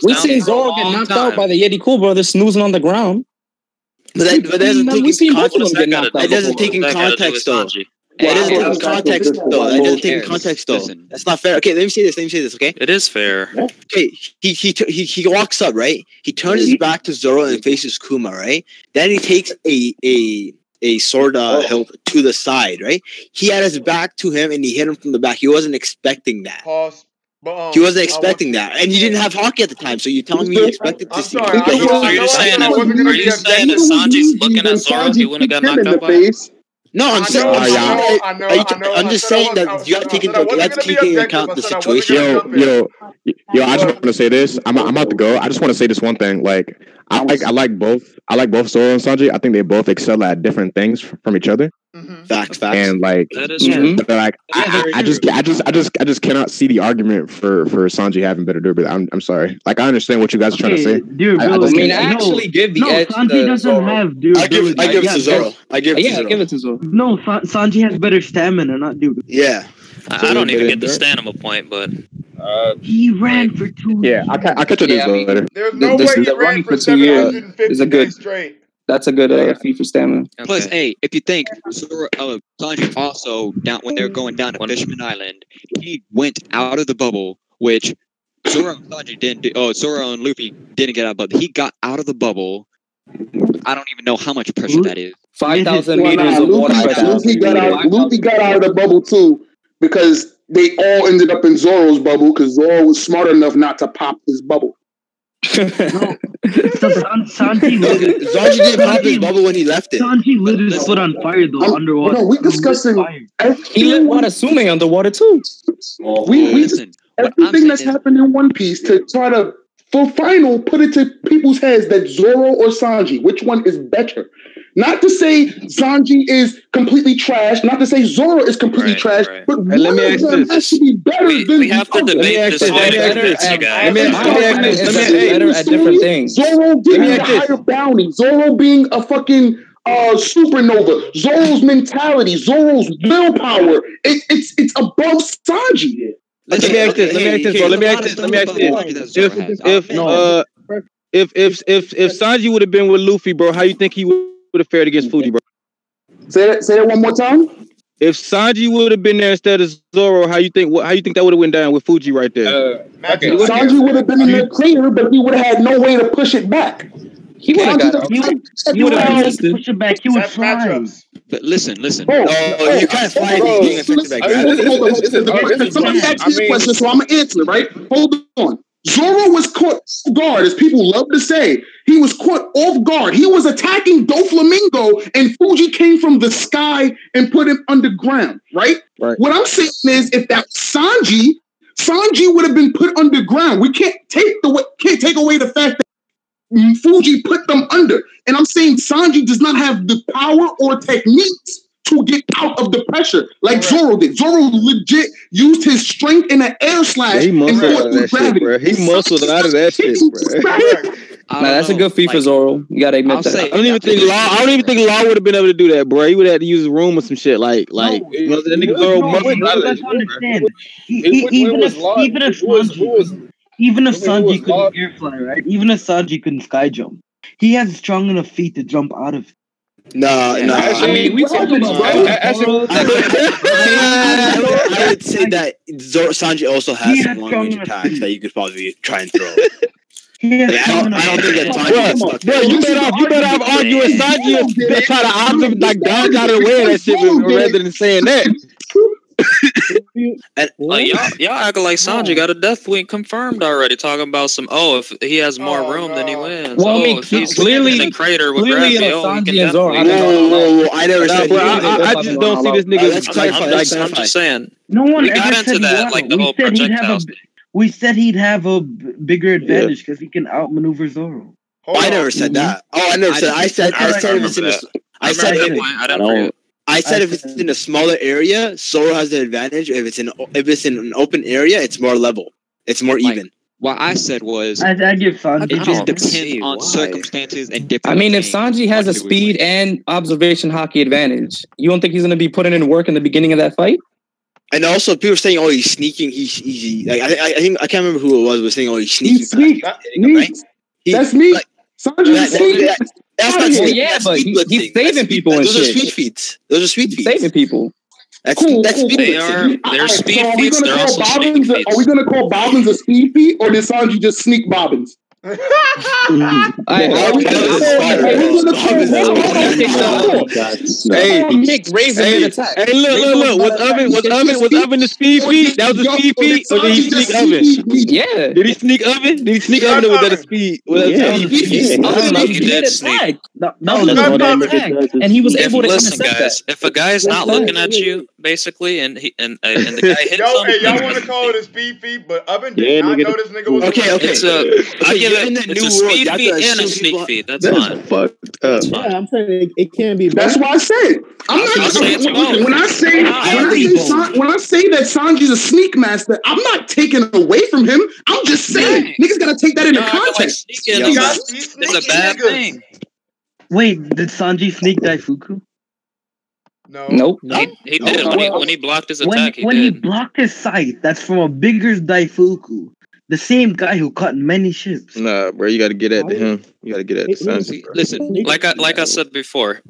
We seen Zoro get knocked out by the Yeti Cool brothers snoozing on the ground. But that doesn't take in context though. It doesn't take in context though. That doesn't take in context though. That's not fair. Okay, let me say this. Okay, it is fair. Okay, he walks up, right? He turns his back to Zoro and faces Kuma, right? Then he takes a sword hilt to the side, right? He had his back to him and he hit him from the back. He wasn't expecting that. He wasn't expecting that, and you didn't have hockey at the time. So you're telling me you expected to see? Are you saying that Sanji's looking at Zoro? He wouldn't have got knocked out by him? No, I'm saying. I'm just saying that you got to take into account the situation. Yo, I just want to say this. I'm about to go. I just want to say this one thing. Like, I like both. I like both Zoro and Sanji. I think they both excel at different things from each other. Facts. And like, that is true. like, I just cannot see the argument for Sanji having better durability. I'm sorry. Like, I understand what you guys are trying to say. I actually give the edge. Sanji doesn't have durability. I give it to Zoro. I give it to Zoro. No, Sanji has better stamina, not durability. Yeah. I don't even get the stamina point, but he ran for 2 years. Yeah, I catch this later. There's no way he ran for 750 days straight. That's a good feat for stamina. Plus, hey, if you think Zoro, Sanji also down when they're going down to Fishman Island, he went out of the bubble, which Zoro and Sanji didn't do. Oh, Zoro and Luffy didn't get out of the bubble. He got out of the bubble. I don't even know how much pressure that is. 5,000 meters of water. Luffy got out of the bubble too because they all ended up in Zoro's bubble because Zoro was smart enough not to pop his bubble. Sanji didn't pop his bubble when he left it. Sanji lit his foot on fire though underwater. No, we discussing. He lit Watasume underwater too. We everything that's happened in One Piece to try to for final put it to people's heads that Zoro or Sanji, which one is better? Not to say Sanji is completely trash, not to say Zoro is completely trash, but one of them has to be better than we have to debate this. Better at different things. Zoro getting a higher bounty, Zoro being a fucking supernova, Zoro's mentality, Zoro's willpower, it's above Sanji. Let me ask this, bro. If Sanji would have been with Luffy, bro, how you think he would have fared against Fuji, bro? Say that one more time. If Sanji would have been there instead of Zoro, how you think that would have went down with Fuji right there? Sanji would have been in the clear, but he would have had no way to push it back. He would have got. He would have push it back. He would fly. But listen. You can't fly being affected by gravity. Somebody asked me this question, so I'm gonna answer it. Right? Hold on. Zoro was caught off guard, as people love to say. He was caught off guard. He was attacking Doflamingo, and Fuji came from the sky and put him underground. Right? What I'm saying is, if that Sanji would have been put underground. We can't take away the fact that Fuji put them under. And I'm saying Sanji does not have the power or techniques to get out of the pressure like Zoro did. Zoro legit used his strength in an air slash and fought through gravity. Bro. He muscled out of that shit, bro. That's a good feat for Zoro. You gotta admit that. I don't even think Law would have been able to do that, bro. He would have had to use a room or some shit. That nigga Zoro muscled out of that shit. Even if Sanji couldn't air fly, right? Even if Sanji couldn't sky jump, he has strong enough feet to jump out of. No. I mean, we talking about. I would say that Sanji also has some long range attacks that you could probably try and throw. I don't think that Sanji. Bro, you better off arguing Sanji and try to option like dodge out of the way of that shit rather than saying that. Y'all acting like Sanji got a death wing confirmed already. Talking about if he has more room, then he wins. Well, I mean, if he's clearly in the crater with gravity, Sanji and Zoro. I never said. I just don't see this nigga. I'm just saying. No one we got into that, like the whole projectile. We said he'd have a bigger advantage because he can outmaneuver Zoro. I never said that. I never said. I said if it's in a smaller area, Zoro has the advantage. If it's in an open area, it's more level. It's more even. What I said was, I give Sanji. It just depends on circumstances and different. I mean, if Sanji has a speed and observation hockey advantage, you don't think he's going to be putting in work in the beginning of that fight? And also, people are saying, "Oh, he's sneaking. He's easy." Like I think I can't remember who it was saying, "Oh, he's sneaking." That's me. Sanji's sneaking. That's not sneaking. Yeah, but he's saving people and shit. Those are sweet feats. Those are sweet feats. Saving people. That's cool. They're speed feats. They're also sneaking feats. Are we going to call Bobbins a speed feat, or did Sanji just sneak Bobbins? Hey, look. Was Oven the speed feat? That was a speed feat, or did he sneak Oven? Yeah. Did he sneak Oven? Or was that a speed? He did sneak. That No, was that's what not attack, and he was If- able to listen, intercept guys, that. If a guy's not looking at you, basically, and the guy hits Yo, him, hey, y'all then want to call it a speed feed, but Oven did Yeah, not nigga. know this nigga was Okay, okay. It's a, I Okay, give you're it, in that it's new a world. speed You have to feed and a assume sneak people- feed. That's That's fine. fucked up. Yeah, I'm saying it can't be. That's both. why I said I'm I'll not. say it's both. When I say Why? when I say that Sanji's a sneak master, I'm not taking it away from him. I'm just saying niggas gotta take that into Y'all acting like context. sneaking You is got- a bad thing. Wait, did Sanji sneak Daifuku? No. Nope. He did when he blocked his attack. When he blocked his sight, that's from a bigger Daifuku. The same guy who caught many ships. Nah, bro, you got to get at him. You got to get at the Sanji. Listen, like I said before,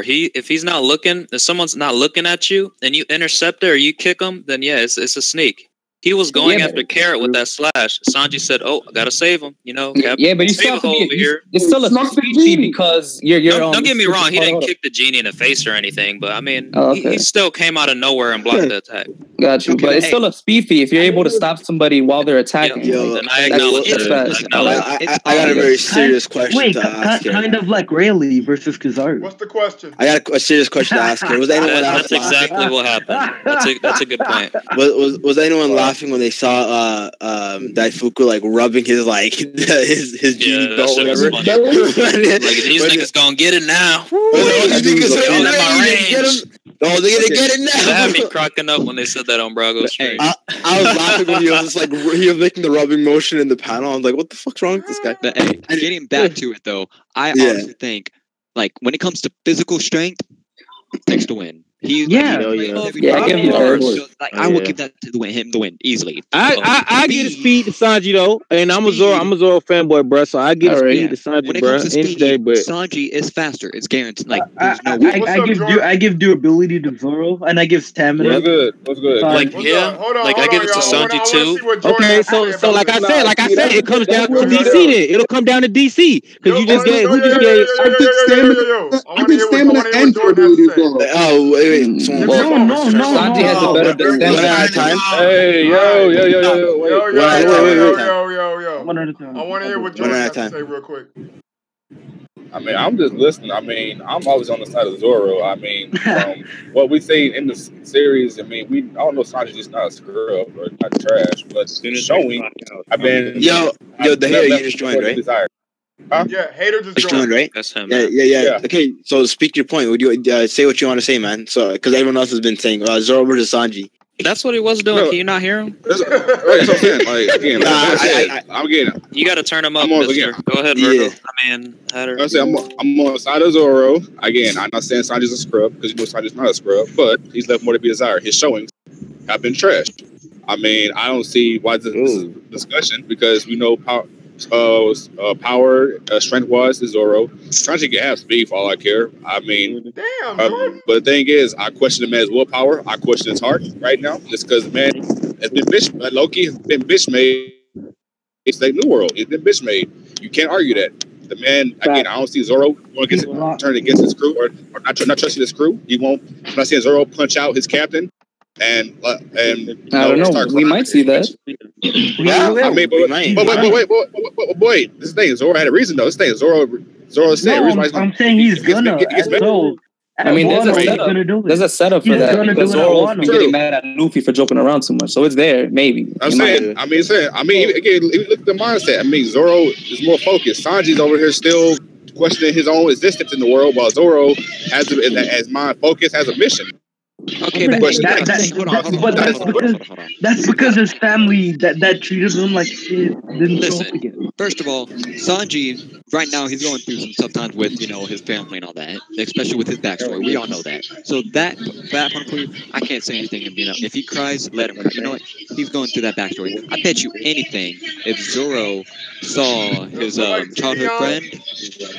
if he's not looking, if someone's not looking at you and you intercept it or you kick him, then yeah, it's a sneak. He was going after Carrot with that slash. Sanji said, "Oh, I gotta save him." You know, Yeah, but you still have to be, it's still a speed feed because you're Don't get me wrong. He didn't kick the genie in the face or anything, but I mean, okay. he still came out of nowhere and blocked the attack. Got you, but it's still a speed feed. If you're able to stop somebody while they're attacking, Then I acknowledge that's it. fast. I got a very serious question Wait, to ask here. kind of like Rayleigh versus Kizaru. What's the question? I got a serious question to ask here. Was anyone That's laughing? exactly what happened. That's a good point. Was anyone laughing when they saw Daifuku like rubbing his like his genie belt that whatever? shit was funny. Like these niggas gonna get it now. Y'all in my range. Oh, they're gonna get it now. That had me cracking up when they said that on Brago Street. I was laughing when he was just like he was making the rubbing motion in the panel. I was like, what the fuck's wrong with this guy? But hey, getting back to it though, I honestly think like when it comes to physical strength, takes the win. I would give that to him the win easily. I give the speed to Sanji though, and I'm a Zoro fanboy, bro. So I give the speed to Sanji, when it bro. comes to speed, Sanji is faster. It's guaranteed. Like there's no way. I give durability to Zoro, and I give stamina. What's good? Like I give it to Sanji too. Okay, so like I said, it comes down to DC. Then it'll come down to DC because you just gave. I give stamina and durability as well. Oh wait. Sanji has a better defense. One at a time. Hey, One at a time. I want to hear what Jordan has to say real quick. I mean, I'm just listening. I mean, I'm always on the side of Zoro. I mean, from what we see in the series, I mean, we all know Sanji's just not a scrub or not trash, but showing. I've been yo, the hater you just joined, right? Desire. Huh? Yeah, hater just joined, right? That's him. Yeah. Okay, so speak your point. Would you say what you want to say, man? So, because everyone else has been saying Zoro versus Sanji. That's what he was doing. Can you not hear him? That's what I'm saying. Like again, I'm getting. You got to turn him up, I'm on mister. again. Go ahead, Virgo. I mean, I'm on the side of Zoro. Again, I'm not saying Sanji's a scrub because you know Sanji's not a scrub, but he's left more to be desired. His showings have been trashed. I mean, I don't see why this is a discussion because we know strength-wise is Zoro. Sanji can have speed for all I care. I mean, but the thing is, I question the man's willpower. I question his heart right now, just because the man has been Loki has been bitch made. It's like New World. It's been bitch made. You can't argue that. The man again. I don't see Zoro turn against his crew or not trusting his crew. He won't. I'm not seeing Zoro punch out his captain. And I don't know. We might see that. Yeah, I mean, but wait, this thing Zoro had a reason though. This thing Zoro said. No, I'm saying he's gonna. I mean, there's a setup for that because Zoro's been getting mad at Luffy for joking around too much, so it's there maybe. I mean, again, look at the mindset. I mean, Zoro is more focused. Sanji's over here still questioning his own existence in the world, while Zoro has mind focused, has a mission. Okay, but that's because his family that treated him like shit didn't show up again. First of all, Sanji right now he's going through some tough times with his family and all that, especially with his backstory. We all know that. So that point of view, I can't say anything. If he cries, let him cry. You know what? He's going through that backstory. I bet you anything if Zoro saw his childhood friend,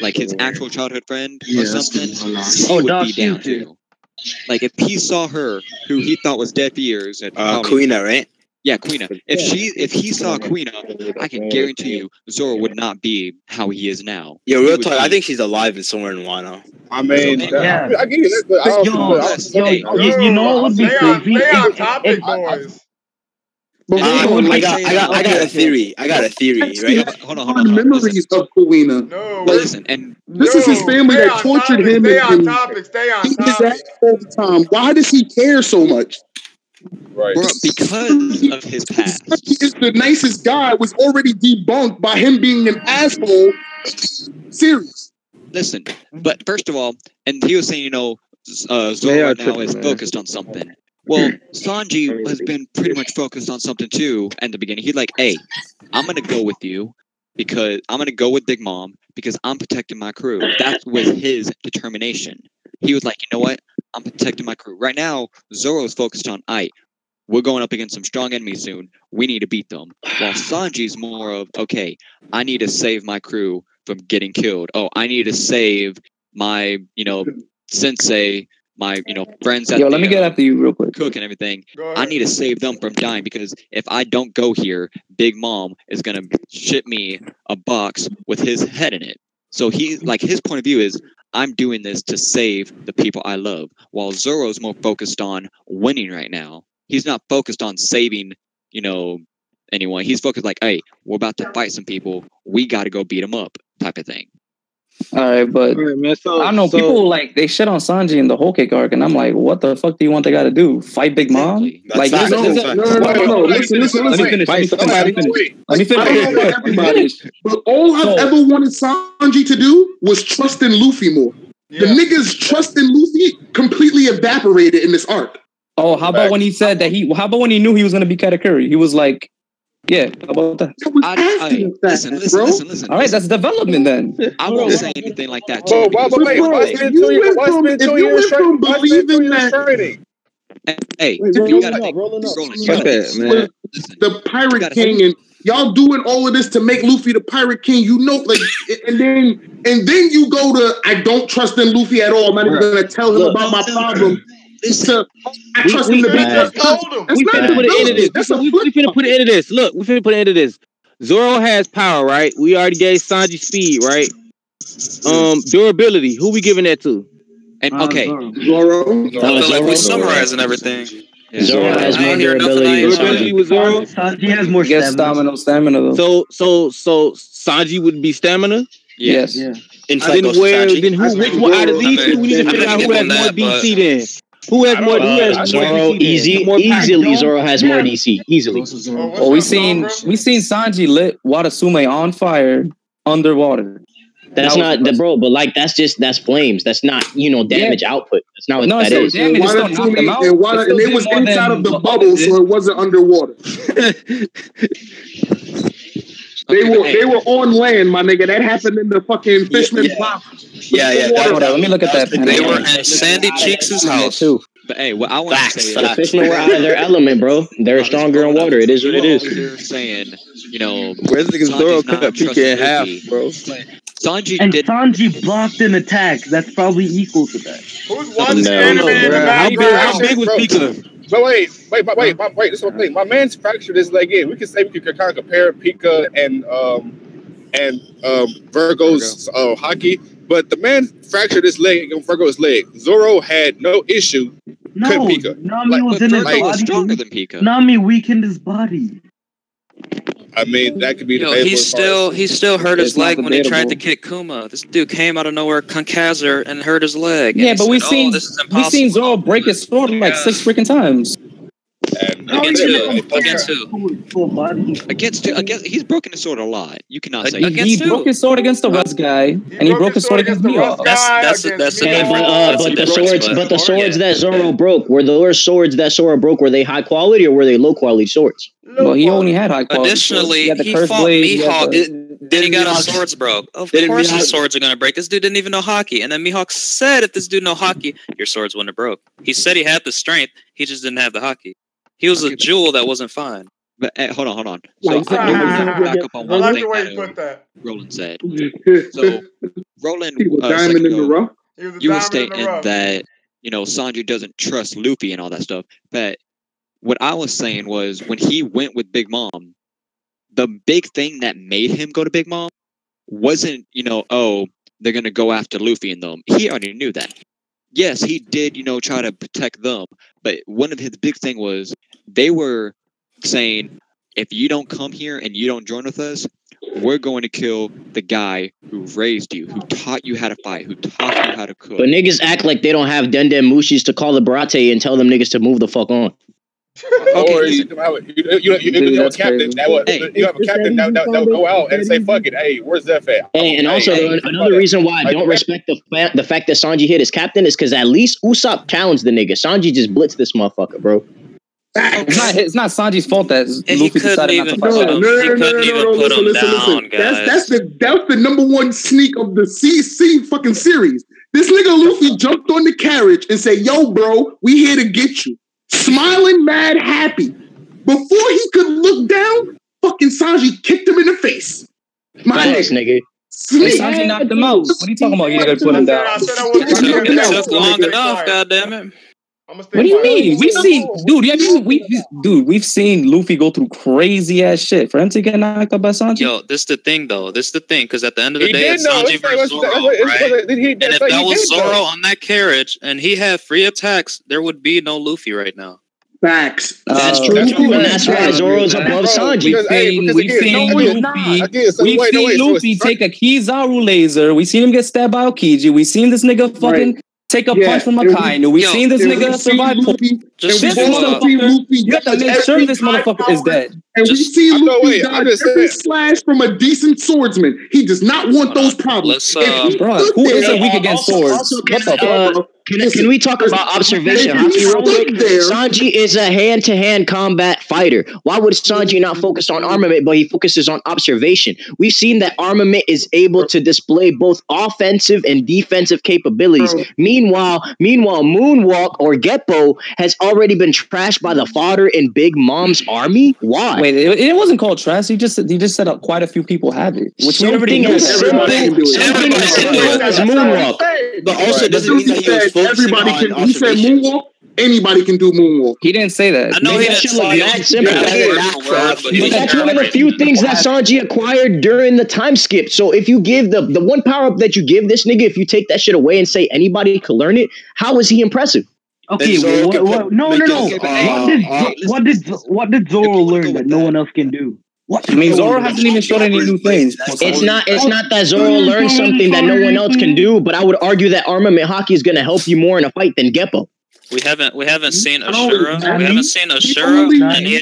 like his actual childhood friend or something, he would be down too. Like if he saw her, who he thought was dead for years, Kuina, right? Yeah, Kuina. If he saw Kuina, I can guarantee you, Zoro would not be how he is now. Yeah, real talk. I think she's alive and somewhere in Wano. I mean, I get it, but you know what would be crazy? Stay on topic, boys. I got a theory. Right? Hold on. Memories of Kuina. No, but listen, and This is his family that tortured him Stay and on topic. Stay on beat his topic. ass all the time. Why does he care so much? Right. Bro, because of his past. He is the nicest guy was already debunked by him being an asshole. Serious. Listen, but first of all, and he was saying, you know, Zoro right now is focused on something. Well, Sanji has been pretty much focused on something too in the beginning. He's like, hey, I'm going to go with you because I'm going to go with Big Mom because I'm protecting my crew. That was his determination. He was like, you know what? I'm protecting my crew. Right now, Zoro's focused on, we're going up against some strong enemies soon. We need to beat them. While Sanji's more of, okay, I need to save my crew from getting killed. Oh, I need to save my, you know, sensei, my, you know, friends at let me get after you real quick. Cook and everything. I need to save them from dying because if I don't go here, Big Mom is gonna ship me a box with his head in it. So he, like, his point of view is, I'm doing this to save the people I love. While Zoro's more focused on winning right now. He's not focused on saving, you know, anyone. He's focused like, hey, we're about to fight some people. We got to go beat them up, type of thing. All right, but I don't know. People like they shit on Sanji in the whole cake arc, and I'm like, what the fuck do you want the guy to do? Fight Big Mom? Like, no. Listen. Let me finish. Let me finish. I don't know about everybody, but all I've ever wanted Sanji to do was trust in Luffy more. The niggas trust in Luffy completely evaporated in this arc. Oh, how about when he said that how about when he knew he was going to be Katakuri? He was like, yeah, how about that? Listen. All right, that's development then. I won't say anything like that. Why spend 2 years training? Hey, rolling up. The Pirate King, and y'all doing all of this to make Luffy the Pirate King. You know, like, and then you go to, I don't trust in Luffy at all. I'm not even gonna tell him about my problem. I trust him to be. We finna put an end to this. We finna put an end to this. Look, we finna put an end to this. Zoro has power, right? We already gave Sanji speed, right? Durability. Who we giving that to? And okay, Zoro. Like we summarizing everything. Zoro has more durability. Durability with Zoro. Sanji has more stamina though. So Sanji would be stamina. Yes. Yeah. Then which one out of these two we need to figure out who has more DC then? Who has more? Zoro easily. Zoro has more DC easily. Oh, we seen Sanji lit Watasume on fire underwater. That's not the bro, but like that's flames. That's not damage output. That's not what that is. And it was inside of the bubble, so it wasn't underwater. They were on land, my nigga. That happened in the fucking Fishman Pop. Yeah. Let me look at that. They were at Sandy Cheeks' house too. But hey, what I want to say the fishermen were out of their element, bro. They're stronger in water. It is what it is. You're saying, where's the Zoro cut Pika in half, bro? Sanji blocked an attack. That's probably equal to that. Who's watching anime in the background? How big was Pika? But wait. This is what I'm saying. My man's fractured his leg in. We can say we could kind of compare Pika and Virgo's hockey. But the man fractured his leg on Virgo's leg. Zoro had no issue. No, Pika. Nami was in his body. Was stronger than Pika. Nami weakened his body. I mean, that could be. He still hurt his leg when he tried to kick Kuma. This dude came out of nowhere, Concazer, and hurt his leg. Yeah, but we seen Zoro break his sword like 6 freaking times. Against who? Against he's broken his sword a lot. You cannot say he broke his sword against the Rust guy, and he broke his sword against Mihawk. But the swords that Zoro broke were they high quality or were they low quality swords? Well, he only had high quality. Additionally, he fought Mihawk. Then he got his swords broke. Of course, his swords are gonna break. This dude didn't even know hockey, and then Mihawk said, "If this dude know hockey, your swords wouldn't have broke." He said he had the strength. He just didn't have the hockey. He was a jewel that wasn't fine. But hold on. So back up on one thing that Roland said. So Roland you were stating that Sanji doesn't trust Luffy and all that stuff. But what I was saying was when he went with Big Mom, the big thing that made him go to Big Mom wasn't they're gonna go after Luffy and them. He already knew that. Yes, he did, try to protect them. But one of his big thing was they were saying, if you don't come here and you don't join with us, we're going to kill the guy who raised you, who taught you how to fight, who taught you how to cook. But niggas act like they don't have Denden Mushis to call the Barate and tell them niggas to move the fuck on. Or you have a captain that will go out and say, "Fuck it, hey, where's Zeph at?" Hey, and also another reason why I don't respect the fact that Sanji hit his captain is because at least Usopp challenged the nigga. Sanji just blitzed this motherfucker, bro. It's not Sanji's fault that Luffy decided not to fight. No. Listen. That's the number one sneak of the CC fucking series. This nigga Luffy jumped on the carriage and said, "Yo, bro, we here to get you." Smiling, mad, happy. Before he could look down, fucking Sanji kicked him in the face. My nigga. Sanji knocked him out. What are you talking about? You gotta put him down. It took long enough, goddammit. What do you mean? We've seen, we've seen Luffy go through crazy ass shit for him to get knocked out by Sanji. Yo, this the thing though. This the thing, because at the end of the day, it's Sanji versus Zoro, right? And if that was Zoro on that carriage and he had free attacks, there would be no Luffy right now. Facts. That's true, and that's why Zoro's above Sanji. We've seen Luffy take a Kizaru laser. We've seen him get stabbed by Aokiji. We've seen this nigga fucking take a punch from Akainu. We've seen this nigga survive. You have to make sure this motherfucker is dead. And we've seen Luffy dodge every slash from a decent swordsman. He does not want those problems. Bro, who isn't weak against swords? Can we talk about observation hockey real quick? Sanji is a hand-to-hand combat fighter. Why would Sanji not focus on armament, but he focuses on observation? We've seen that armament is able to display both offensive and defensive capabilities. Meanwhile, Moonwalk or Geppo has already been trashed by the fodder in Big Mom's army. Why? Wait, it wasn't called trash. He just said quite a few people have it, which we already knew. Something as Moonwalk, but also doesn't mean that he was everybody can. He said Moonwalk. Anybody can do Moonwalk. He didn't say that. I know he that shit look mad simple. But that's one of the few things that Sanji acquired during the time skip. So if you give the one power up that you give this nigga, if you take that shit away and say anybody could learn it, how is he impressive? Okay, no. What did Zoro learn that no one else can do? I mean, Zoro hasn't even showed any new things. It's not that Zoro learned something that no one else can do, but I would argue that armament hockey is going to help you more in a fight than Geppo. We haven't seen Ashura. We haven't seen Ashura, and he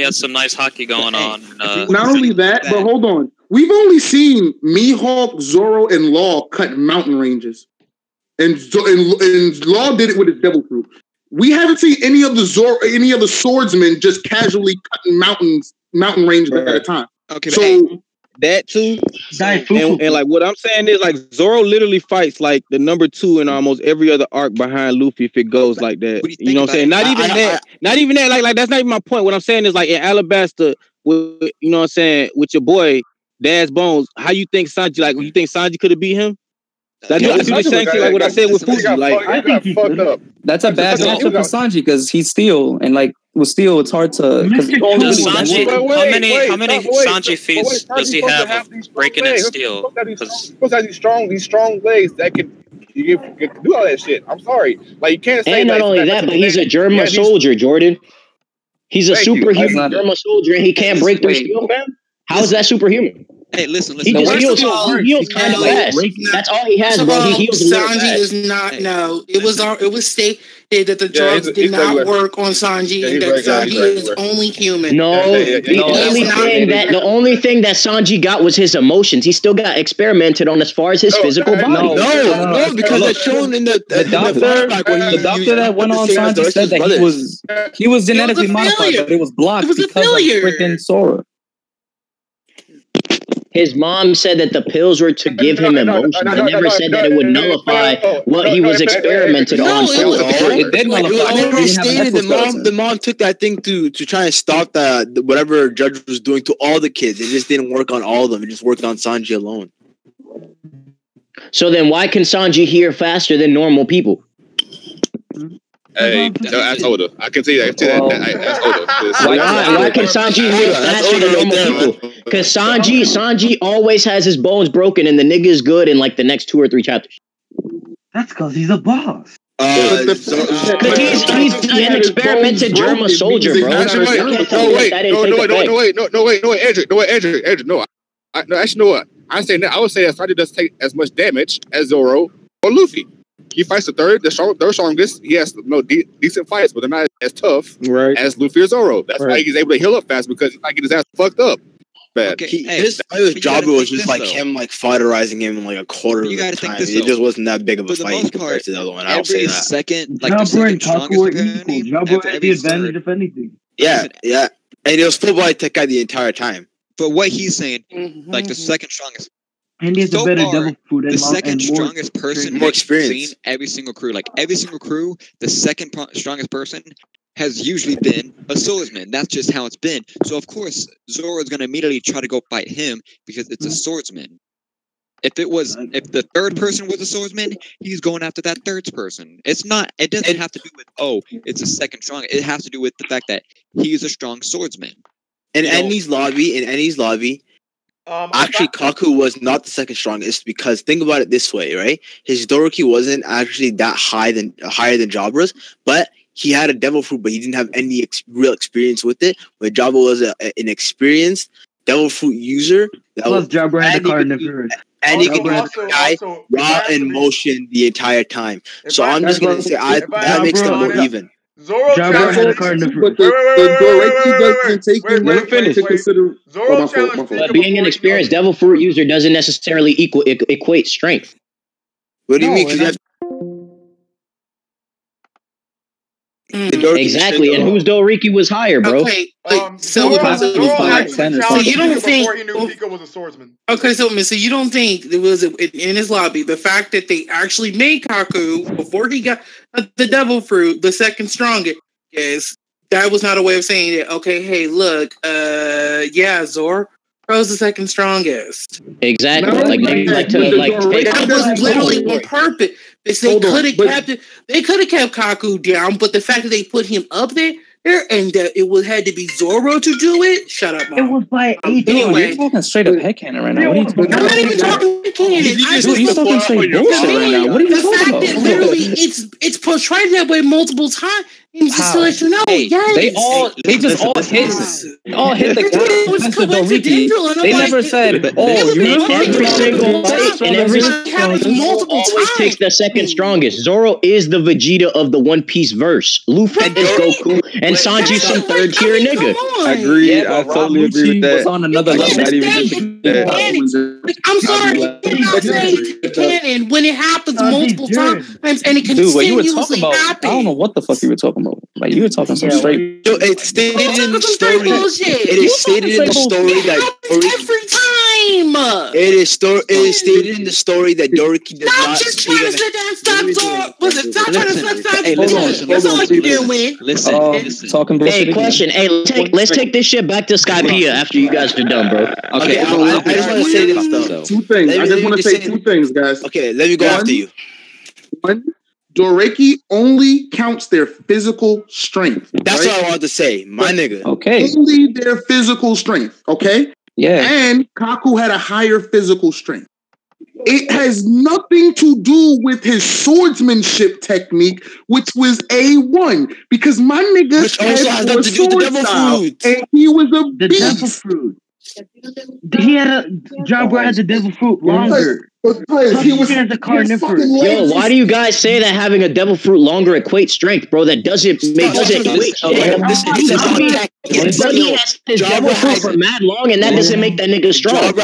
had some nice hockey going on. Not only that, but hold on. We've only seen Mihawk, Zoro, and Law cut mountain ranges, and Law did it with his devil fruit. We haven't seen any of the swordsmen just casually cutting mountain ranges at a time. Okay, so that too, and like what I'm saying is like Zoro literally fights like the number 2 in almost every other arc behind Luffy if it goes like that. You know what I'm saying? Not even that. Like that's not even my point. What I'm saying is like in Alabasta, with, you know what I'm saying, with your boy Dad's Bones, how you think Sanji? Like you think Sanji could have beat him? I do the same thing like what I said with Fuji. Like I think he fucked up. That's a bad matchup for Sanji because he's Steel and like with Steel it's hard to. How many Sanji feats does he have of breaking and steel? Supposed to have these strong legs that can do all that shit. I'm sorry, like you can't say. And not only that, but he's a German soldier, Jordan. He's a superhuman German soldier, and he can't break through steel, man. How is that superhuman? Hey, listen. He just heals kind of fast. That's all he has, bro. He heals. Sanji does not know. It was stated that the drugs did not work on Sanji, and that Sanji is only human. No, the only thing that Sanji got was his emotions. He still got experimented on as far as his physical body. No, because it's shown in the doctor that went on Sanji said that he was genetically modified, but it was blocked because of freaking Sora. His mom said that the pills were to give him emotion. They never said that it would nullify what he was experimented on. It did nullify. It never stated the mom took that thing to try and stop the whatever Judge was doing to all the kids. It just didn't work on all of them. It just worked on Sanji alone. So then why can Sanji hear faster than normal people? Hey, that's Oda. I can see that. That's Oda. Why can Sanji hear faster than normal people? Because Sanji always has his bones broken, and the nigga is good in like the next 2 or 3 chapters. That's because he's a boss. Because he's an experimented German soldier, bro. No, wait, Andrew. No. No, actually, know what? I say that I would say that Sanji doesn't take as much damage as Zoro or Luffy. He fights third strongest. He has decent fights, but they're not as tough as Luffy or Zoro. That's why he's able to heal up fast because he's not getting his ass fucked up. Bad. His job was just like him, like fighterizing him in like a quarter of the time. It just wasn't that big of a fight compared to the other one. I'll say that. Jabra and Kaku are equal. Jabra had the advantage if anything. Yeah, and it was full body Tekai the entire time. But what he's saying, like the second strongest. And he has a better devil fruit. The second strongest person more experience. Seen every single crew. Like every single crew, the second strongest person has usually been a swordsman. That's just how it's been. So of course, Zoro is going to immediately try to go fight him because it's a swordsman. If the third person was a swordsman, he's going after that third person. It doesn't have to do with it's a second strong. It has to do with the fact that he's a strong swordsman. In Ennie's lobby, actually, Kaku was not the second strongest because think about it this way, right? His Doroki wasn't actually that higher than Jabra's, but he had a devil fruit, but he didn't have any real experience with it. But Jabra was an experienced devil fruit user. Plus, Jabra had the carnivorous. And he could keep the guy raw in motion the entire time. So I'm just going to say that makes them more even. Zoro Jabra had the carnivorous. But being an experienced devil fruit user doesn't necessarily equate strength. What do you mean? Exactly, and whose Doriki was higher, bro? Okay, so you don't think before he knew Pico was a swordsman? Okay, so you don't think there was in his lobby the fact that they actually made Kaku before he got the devil fruit the second strongest? Yes, that was not a way of saying that. Okay, hey, look, Zoro. Bro's the second strongest. Exactly. That was literally on purpose. They could have kept Kaku down, but the fact that they put him up there and that it had to be Zoro to do it. Shut up, Mom. It was by 8. You're talking straight up headcanon right now. What are you talking about? I'm not even talking headcanon. You're talking straight bullshit right now. What are you talking about? The fact that literally it's portrayed that way multiple times. Just to let you know, they just all hit the Doriki. They never said, every single fight and every always takes the second strongest. Zoro is the Vegeta of the One Piece verse. Luffy is Goku, and Sanji's some third tier nigga. Agreed. I totally agree with that. Was on another level. I'm sorry, canon when it happens multiple times and it continuously happens. I don't know what the fuck you were talking about. Like you were talking some straight. It's stated in the story. It is stated in the story that every time. It is stated in the story that Doriki does not. Stop just trying to sit there and stop Zoro. Stop trying to stop. That's all you doing. Listen. Talking bullshit. Hey, question. Hey, let's take this shit back to Skypiea after you guys are done, bro. Okay, I just want to say this though. Two things. I just want to say two things, guys. Okay, let me go after you. One, Doreki only counts their physical strength. That's what I wanted to say, my nigga. Okay. Only their physical strength, okay? Yeah. And Kaku had a higher physical strength. It has nothing to do with his swordsmanship technique, which was A1, because my nigga had a sword style, and he was a beast. Devil fruit. He had Jabra had the devil fruit longer. Because he was the carnivorous. Yo, why do you guys say that having a devil fruit longer equates strength, bro? That doesn't equate strength. Buddy has his devil fruit for mad long, and that doesn't make that nigga strong. Jabra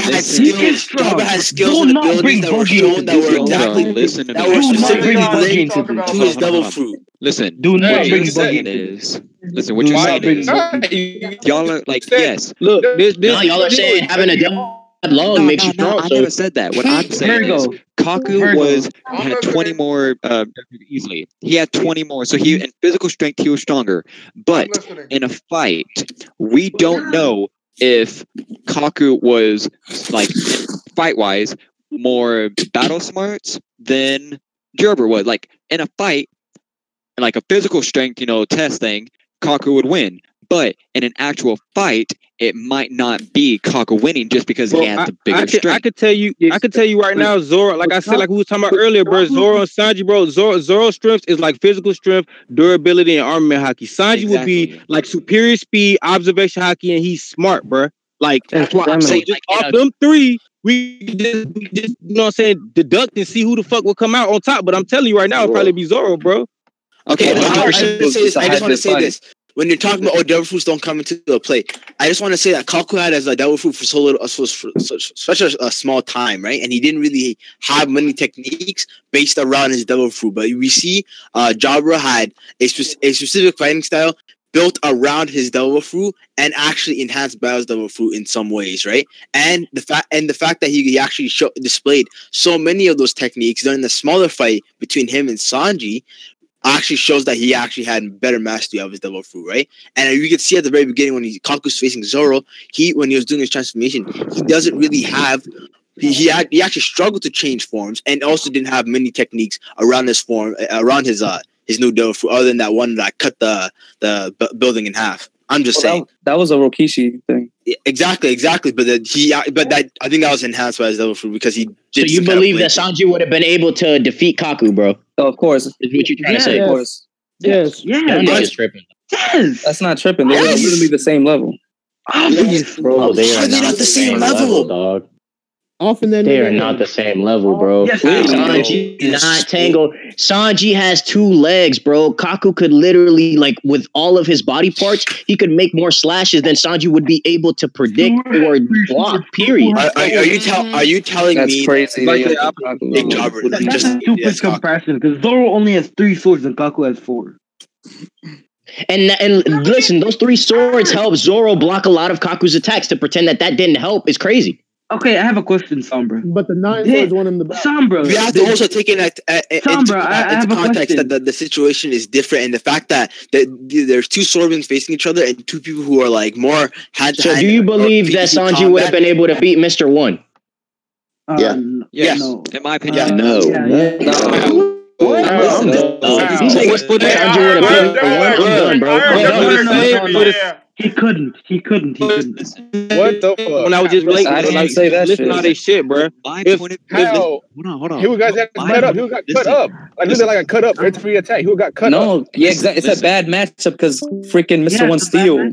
has skills and abilities that were shown that were exactly specifically linked to his devil fruit. Listen, do not bring Buggy Listen, what you're saying is, y'all are like, yes. Look, y'all are saying having a devil long makes you strong. I never said that. What I'm saying is, Kaku had 20 more easily. He had 20 more, so in physical strength he was stronger. But in a fight, we don't know if Kaku was like fight-wise more battle smarts than Gerber was. Like in a fight, like a physical strength, test thing, Kaku would win. But in an actual fight, it might not be Kaku winning just because he has the bigger strength. I could tell you right now, Zoro, like I said, like we was talking about earlier, bro, Zoro and Sanji, bro, Zoro's strength is like physical strength, durability, and armament hockey. Sanji would be like superior speed, observation hockey, and he's smart, bro. Like, That's what I'm saying. Just off them three, we just, you know what I'm saying, deduct and see who the fuck will come out on top. But I'm telling you right now, it'll probably be Zoro, bro. Okay, I just want to say this. When you're talking about devil fruits don't come into the play, I just want to say that Kaku had as a devil fruit for such a small time, right? And he didn't really have many techniques based around his devil fruit. But we see Jabra had a specific fighting style built around his devil fruit and actually enhanced Bao's devil fruit in some ways, right? And the fact that he actually displayed so many of those techniques during the smaller fight between him and Sanji actually shows that he actually had better mastery of his devil fruit, right? And you can see at the very beginning when Kaku's facing Zoro, when he was doing his transformation, he doesn't really have. He actually struggled to change forms, and also didn't have many techniques around his form, around his new devil fruit, other than that one that cut the building in half. I'm just saying that was a Rokishi thing. Exactly. But I think that was enhanced by his devil fruit because he. So you believe that Sanji would have been able to defeat Kaku, bro? Oh, of course. Is what you're trying to say? Of course. Yes. That's tripping. Yes. That's not tripping. They were literally the same level. Obviously. Bro, they are not the same level, dog. They are not the same level, bro. Yes, Sanji is not Tango. Sanji has 2 legs, bro. Kaku could literally, like, with all of his body parts, he could make more slashes than Sanji would be able to predict or block. Period. Are you telling That's me crazy? That's a stupid comparison because Zoro only has 3 swords and Kaku has 4. And listen, those 3 swords help Zoro block a lot of Kaku's attacks. To pretend that didn't help is crazy. Okay, I have a question, Sombra. But the 9 swords won him the battle. Sombra, we have to also take into context that the situation is different, and the fact that there's 2 swordsmen facing each other and 2 people who are like more hand to hand. So, do you believe that Sanji would have been able to beat Mr. One? Yes. No. In my opinion, no. He couldn't. What the fuck? When I was just I didn't say that listen to they shit, bro. Hold on. He got cut up. He got cut up. Like literally like a cut up. It's free attack. He got cut up. No, yeah, exactly. It's a bad matchup because freaking Mr. One Steel.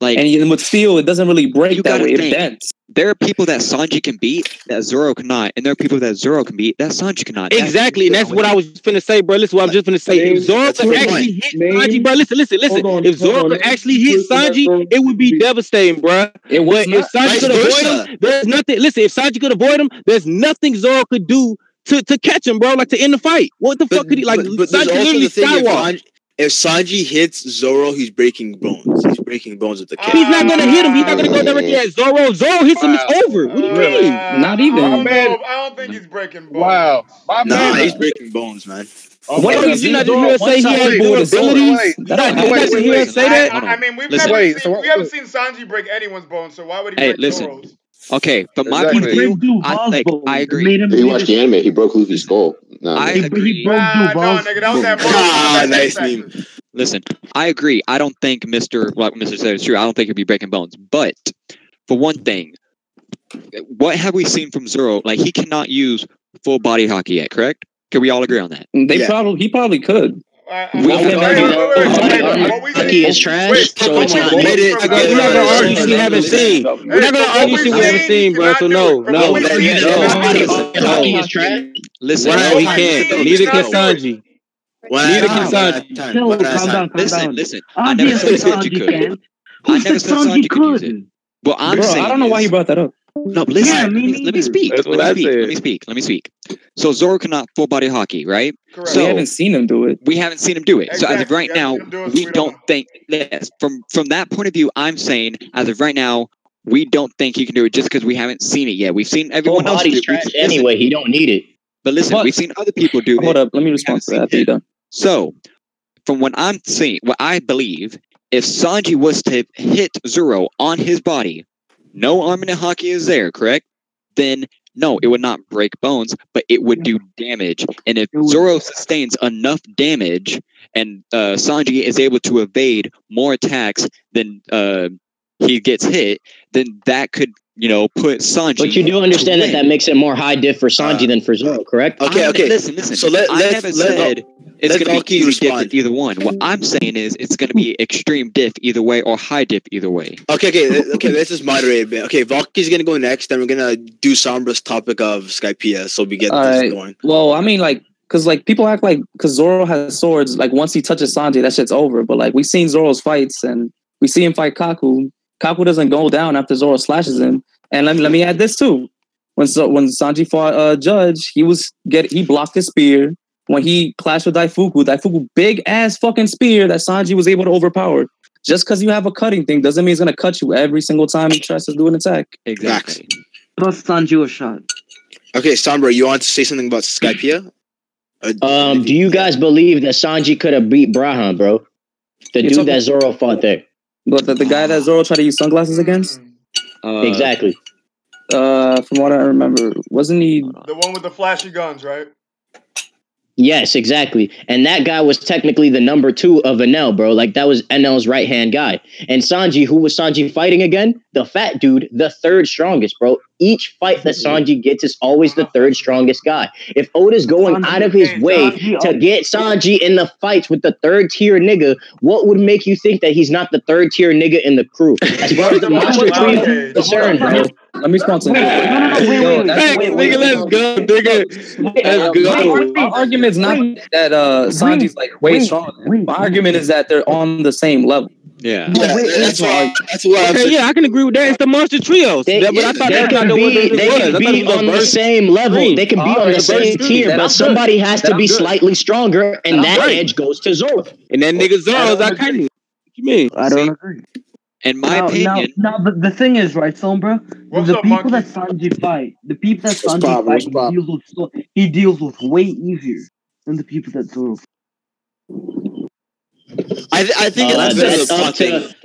Like, and with Steel, it doesn't really break that way. It bends. There are people that Sanji can beat that Zoro cannot, and there are people that Zoro can beat that Sanji cannot. Exactly, and that's what I was finna say, bro. Listen, what I'm just finna say. If Zoro could actually hit Sanji, bro, listen. If Zoro could actually hit Sanji, it would be devastating, bro. If Sanji could avoid him, there's nothing. Listen, if Sanji could avoid him, there's nothing Zoro could do to catch him, bro. Like to end the fight. What the fuck could he like? Sanji literally skywalk. If Sanji hits Zoro, he's breaking bones. He's breaking bones with the kick. He's not gonna hit him. He's not gonna go directly at Zoro. Zoro hits him, it's over. What do you mean? Not even. I don't think he's breaking bones. Wow. He's breaking bones, man. What did you not just hear say he has more abilities? Did you hear say that? I mean, we haven't seen Sanji break anyone's bones, so why would he break Zoro's? Okay, from my point of view, I agree. If you watch the anime, he broke Luffy's skull. I agree. He broke nigga, that was that nice meme. Listen, I agree. I don't think what Mr. said is true. I don't think he'd be breaking bones. But for one thing, what have we seen from Zoro? Like, he cannot use full body hockey yet, correct? Can we all agree on that? He probably could. Hockey is trash, so it's not. We're not gonna argue shit we haven't seen. We're not gonna argue shit we haven't seen, bro. So no. Hockey is trash. Listen, no, he can't. Neither can Sanji. Neither can Sanji. Listen. I never said Sanji could. I never said Sanji could use it. Well, I'm saying, I don't know why he brought that up. No, but listen. Let me speak. Let me speak. So Zoro cannot full body hockey, right? Correct. So we haven't seen him do it. Exactly. So as of right now, we don't think. Yes, from that point of view, I'm saying as of right now, we don't think he can do it just because we haven't seen it yet. We've seen everyone else do it. Anyway, he don't need it. But listen, we've seen other people do it. Hold up, let me respond to that. So, from what I'm seeing, what I believe, if Sanji was to hit Zoro on his body, no armament hockey is there, correct? Then no, it would not break bones, but it would do damage. And if Zoro sustains enough damage and Sanji is able to evade more attacks than he gets hit, then that could, put Sanji. But you do understand that makes it more high diff for Sanji than for Zoro, correct? Okay. Listen. So It's Let going to be Valky easy respond. diff either one. What I'm saying is it's going to be extreme diff either way or high diff either way. Okay. Let's just moderate a bit. Okay, Valky's gonna go next. Then we're gonna do Sombra's topic of Skypiea, so we get this going. Well, I mean, like, because like people act like because Zoro has swords, like once he touches Sanji, that shit's over. But like we've seen Zoro's fights, and we see him fight Kaku. Kaku doesn't go down after Zoro slashes him. And let me add this too. When Sanji fought Judge, he blocked his spear. When he clashed with Daifuku big ass fucking spear that Sanji was able to overpower. Just because you have a cutting thing doesn't mean it's gonna cut you every single time he tries to do an attack. Exactly. Plus Sanji was shot. Okay, Sombra, you want to say something about Skypiea? Do you guys believe that Sanji could have beat Brahan, bro? The dude that Zoro fought there. But the guy that Zoro tried to use sunglasses against? Exactly. From what I remember, wasn't he the one with the flashy guns, right? Yes, exactly. And that guy was technically the number 2 of Enel, bro. Like, that was Enel's right-hand guy. And Sanji, who was Sanji fighting again? The fat dude, the 3rd strongest, bro. Each fight that Sanji gets is always the 3rd strongest guy. If Oda's going out of his way to get Sanji in the fights with the 3rd-tier nigga, what would make you think that he's not the 3rd-tier nigga in the crew? As far as the monster trio is concerned, bro. Let me sponsor. Wait, let's go, nigga. Let's go. My argument is not that Sanji's like way stronger. My argument is that they're on the same level. Yeah. That's why Okay, yeah, I can agree with that. It's the monster trios. They can be on the same level. They can be on the same tier, but somebody has to be slightly stronger, and that edge goes to Zoro. And that nigga Zoro's I kind of. What you mean? I don't agree. In my opinion, but the thing is, right, Sombra, the people that Sanji fight, he deals with way easier than the people that Zoro. I think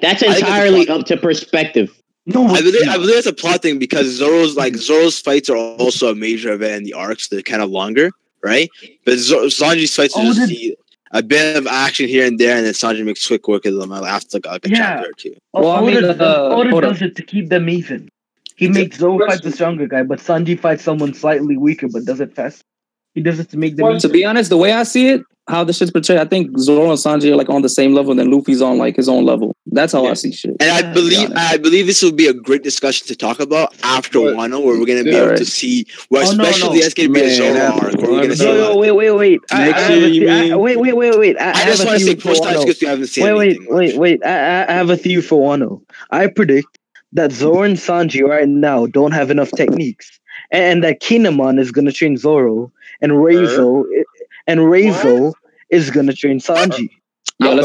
that's entirely up to perspective. No, I believe it's a plot thing because Zoro's fights are also a major event in the arcs. They're kind of longer, right? But Sanji's fights are just a bit of action here and there, and then Sanji makes quick work of them after like a chapter or two. Oda does it to keep them even. He makes Zoro fight the stronger guy, but Sanji fights someone slightly weaker, but does it fast. He does it to make them. To be honest, the way I see it, how the shit's portrayed, I think Zoro and Sanji are like on the same level, and then Luffy's on like his own level. That's how I see shit. And I believe this will be a great discussion to talk about after Wano, where we're gonna be able to see, especially that's gonna be a Zoro arc. Where we're gonna see. Wait. Wait. I just want to say post time because we haven't seen anything. Wait. I have a theory for Wano. I predict that Zoro and Sanji right now don't have enough techniques, and that Kinemon is gonna train Zoro, and Reizo is gonna train Sanji. Stop. You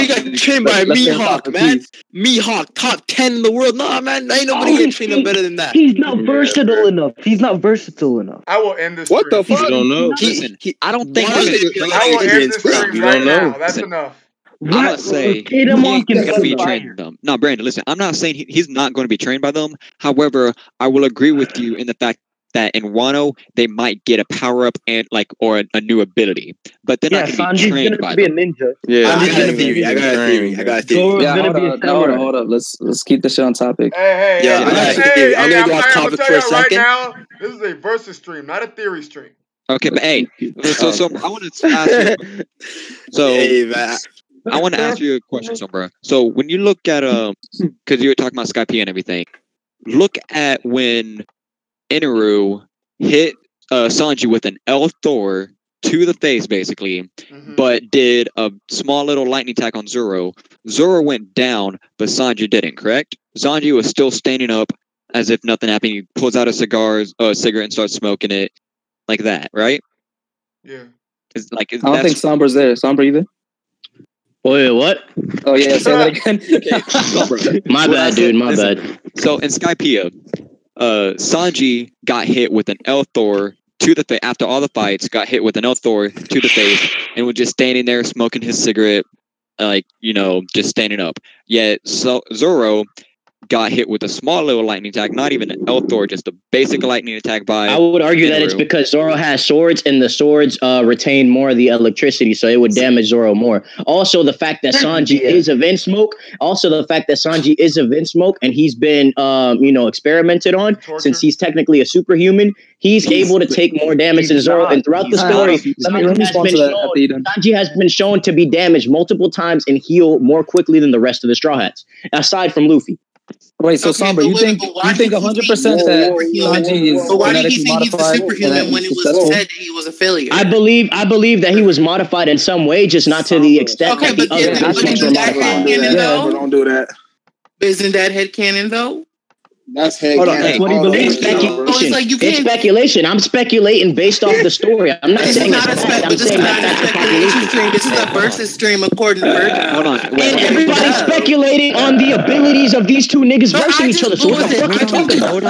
got trained by Mihawk, man. Mihawk, top 10 in the world. Nah, man, ain't nobody gonna train him better than that. He's not versatile enough. I will end this. What the fuck? You don't know. Listen, I don't think. I will end this stream right now. That's enough. I'm not saying he ain't going to be trained by them. No, Brandon, listen, I'm not saying he's not going to be trained by them. However, I will agree with you in the fact that in Wano they might get a power up and or a new ability, but they're not going to be trained by them. Sanji's gonna be a ninja. Yeah, I got a theory. I got a theory. Hold up. Let's keep this shit on topic. Hey, I'm gonna go off topic for a second. Right now, this is a versus stream, not a theory stream. Okay, but hey, so I want to ask you. I want to ask you a question, Sombra. So when you look at because you were talking about Skypiea and everything, look at when Inaru hit Sanji with an L Thor to the face, basically, but did a small little lightning attack on Zoro. Zoro went down, but Sanji didn't, correct? Sanji was still standing up as if nothing happened. He pulls out a cigarette and starts smoking it like that, right? Yeah. I don't think Sombra's there. Sombra, you there? Wait, what? Oh, yeah, say that again. Okay. My bad, dude, my bad. So in Skypiea, Sanji got hit with an L Thor to the face after all the fights. Got hit with an L Thor to the face and was just standing there smoking his cigarette, just standing up. Yet Zoro got hit with a small little lightning attack, not even an Elthor, just a basic lightning attack by. I would argue that it's because Zoro has swords, and the swords retain more of the electricity, so it would damage Zoro more. Also, the fact that Sanji is a Vin Smoke. Also, the fact that Sanji is a Vin Smoke, and he's been, experimented on since he's technically a superhuman. He's able to take more damage than Zoro, and throughout the story, Sanji has been shown to be damaged multiple times and heal more quickly than the rest of the Straw Hats, aside from Luffy. Wait, so Sombra, you think 100% that Sanji is But why did he think he's a modified superhuman when it was said that he was a failure? I believe that he was modified in some way, just not to the extent that the other aspects were modified. Don't do that. Isn't that headcanon though? That's headcanon. That's what he believes. It's speculation. I'm speculating based off the story. I'm not saying it's fact. I'm saying that's speculation stream. This is a versus stream according to Virgil. Hold on. And everybody's speculating on the abilities of these two niggas versus each other. So what the fuck are you talking about? Hold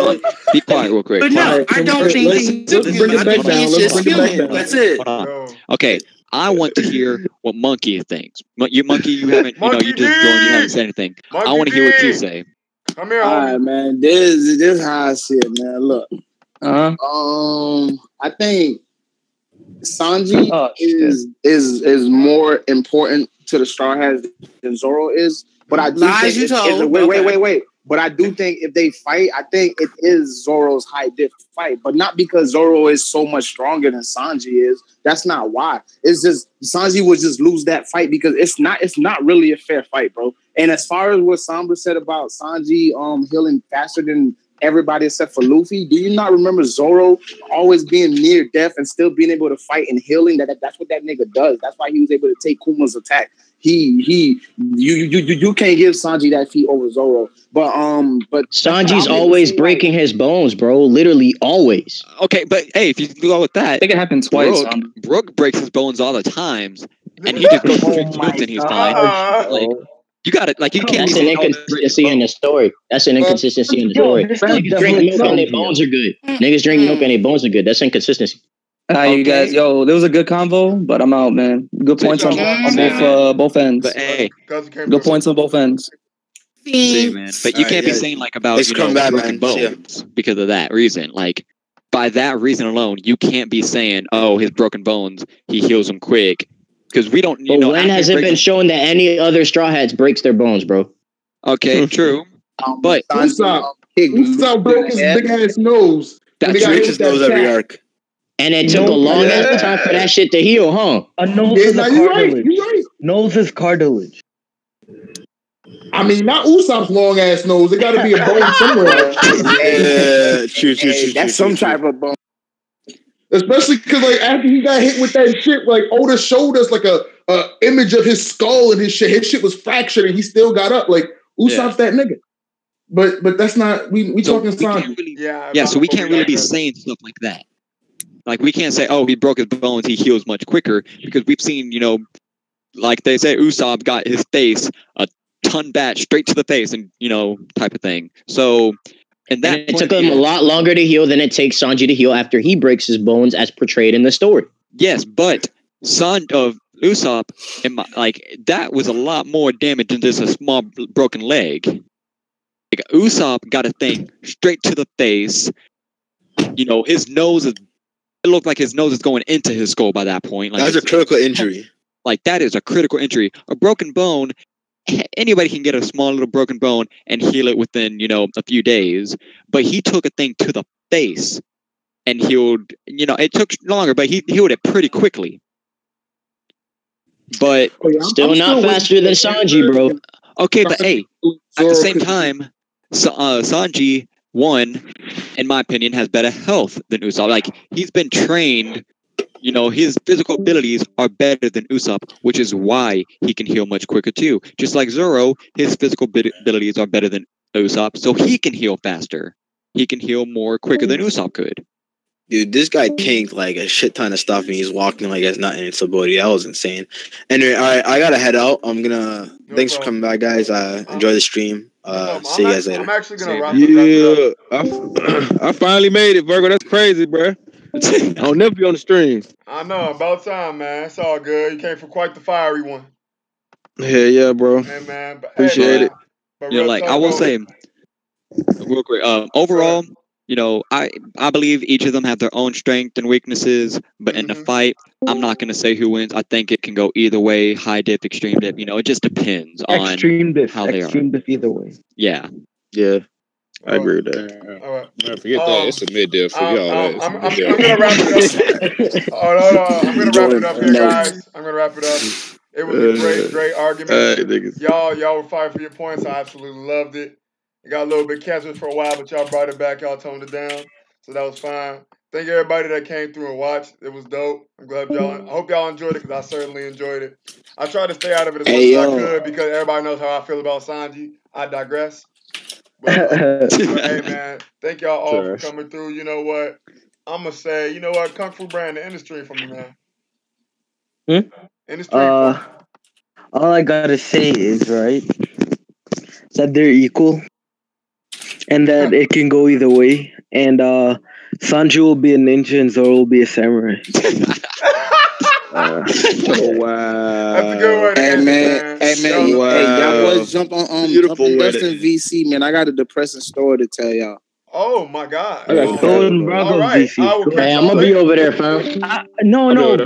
on. Be quiet real quick. But no, I don't think he's superhuman. I think he's just human. That's it. Hold on. Okay. I want to hear what Monkey thinks. You haven't, you just joined, you haven't said anything. I want to hear what you say. Come here, all right, man. This is how I see it, man. Look, I think Sanji is more important to the Straw Hats than Zoro is. But I do think wait. But I do think if they fight, I think it is Zoro's high diff fight, but not because Zoro is so much stronger than Sanji is. That's not why. It's just Sanji would just lose that fight because it's not really a fair fight, bro. And as far as what Sombra said about Sanji healing faster than everybody except for Luffy, do you not remember Zoro always being near death and still being able to fight and healing? That's what that nigga does. That's why he was able to take Kuma's attack. You can't give Sanji that feat over Zoro. But Sanji's always breaking his bones, bro. Literally always. Okay, but hey, if you go with that, I think it happened twice. Brooke breaks his bones all the times, and he just goes straight to and he's fine. Like, you got it. Like, you can't. That's an inconsistency in the story. That's an inconsistency in the story. Niggas drink milk and their bones are good. Niggas drink milk and their bones are good. That's inconsistency. You guys, there was a good convo, but I'm out, man. Good points on both ends. But hey, good points on both ends. See, man. But you can't be saying like about broken bones because of that reason. Like, by that reason alone, you can't be saying, "Oh, his broken bones, he heals them quick." Because we don't. But when has it been shown that any other Straw Hats breaks their bones, bro? Okay, true. But Usopp broke his big ass nose. That's his nose every arc. And it took a long ass time for that shit to heal, huh? A nose is a cartilage. Right. Nose is cartilage. I mean, not Usopp's long ass nose. It got to be a bone somewhere. True. That's some type of bone. Especially because, like, after he got hit with that shit, like Oda showed us like a image of his skull and his shit. His shit was fractured, and he still got up. Like Usopp's that nigga. But that's not we talking Sanji. So we can't really be saying stuff like that. Like, we can't say, "Oh, he broke his bones, he heals much quicker," because we've seen, like they say, Usopp got his face a ton bat straight to the face, and type of thing. So, and it took him a lot longer to heal than it takes Sanji to heal after he breaks his bones, as portrayed in the story. Yes, but Usopp, that was a lot more damage than just a small broken leg. Like, Usopp got a thing straight to the face. His nose is. It looked like his nose is going into his skull by that point. Like, that's a critical injury. Like, that is a critical injury. A broken bone, anybody can get a small little broken bone and heal it within, a few days. But he took a thing to the face and healed, it took longer, but he healed it pretty quickly. But still not faster than Sanji, bro. Okay, but hey, at the same time, Sanji, one, in my opinion, has better health than Usopp. Like, he's been trained, his physical abilities are better than Usopp, which is why he can heal much quicker too. Just like Zoro, his physical abilities are better than Usopp, so he can heal faster. He can heal more quicker than Usopp could. Dude, this guy tanked like a shit ton of stuff, and he's walking like it's nothing. It's a body. That was insane. Anyway, all right, I gotta head out. Thanks for coming by, guys. Enjoy the stream. See you guys later. I'm actually gonna wrap it up. I finally made it, Virgo. That's crazy, bro. I'll never be on the stream. I know, about time, man. It's all good. You came for quite the fiery one. Yeah, bro. Hey man, but Appreciate it. But You know, real like I talk will though, say, real quick. Overall, you know, I believe each of them have their own strengths and weaknesses. But in the fight, I'm not gonna say who wins. I think it can go either way. High dip, extreme dip. You know, it just depends on Extreme diff. how they are. Extreme diff either way. Yeah. Yeah. I agree with that. all right. Man, forget that. It's a mid diff. Forget all that. It's a I'm mid diff. gonna wrap it up. Hold on. I'm gonna wrap it up here, guys. I'm gonna wrap it up. It was a great argument. Y'all were fighting for your points. I absolutely loved it. It got a little bit cancerous for a while, but y'all brought it back. Y'all toned it down, so that was fine. Thank everybody that came through and watched. It was dope. I'm glad y'all. I hope y'all enjoyed it because I certainly enjoyed it. I tried to stay out of it as much as I could because everybody knows how I feel about Sanji. I digress. But hey, man, thank y'all all for coming through. You know what? I'm gonna say, you know what? Kung Fu brand the industry for me, man. Industry. All I gotta say is that they're equal, and that it can go either way. And Sanji will be a ninja, and Zoro will be a samurai. Wow. That's a good way to end it, man. Hey, y'all boys jump on Beautiful way Dustin VC, man. I got a depressing story to tell y'all. Oh my God. Golden Broncos VC. Hey, I'm gonna be over there, fam. No,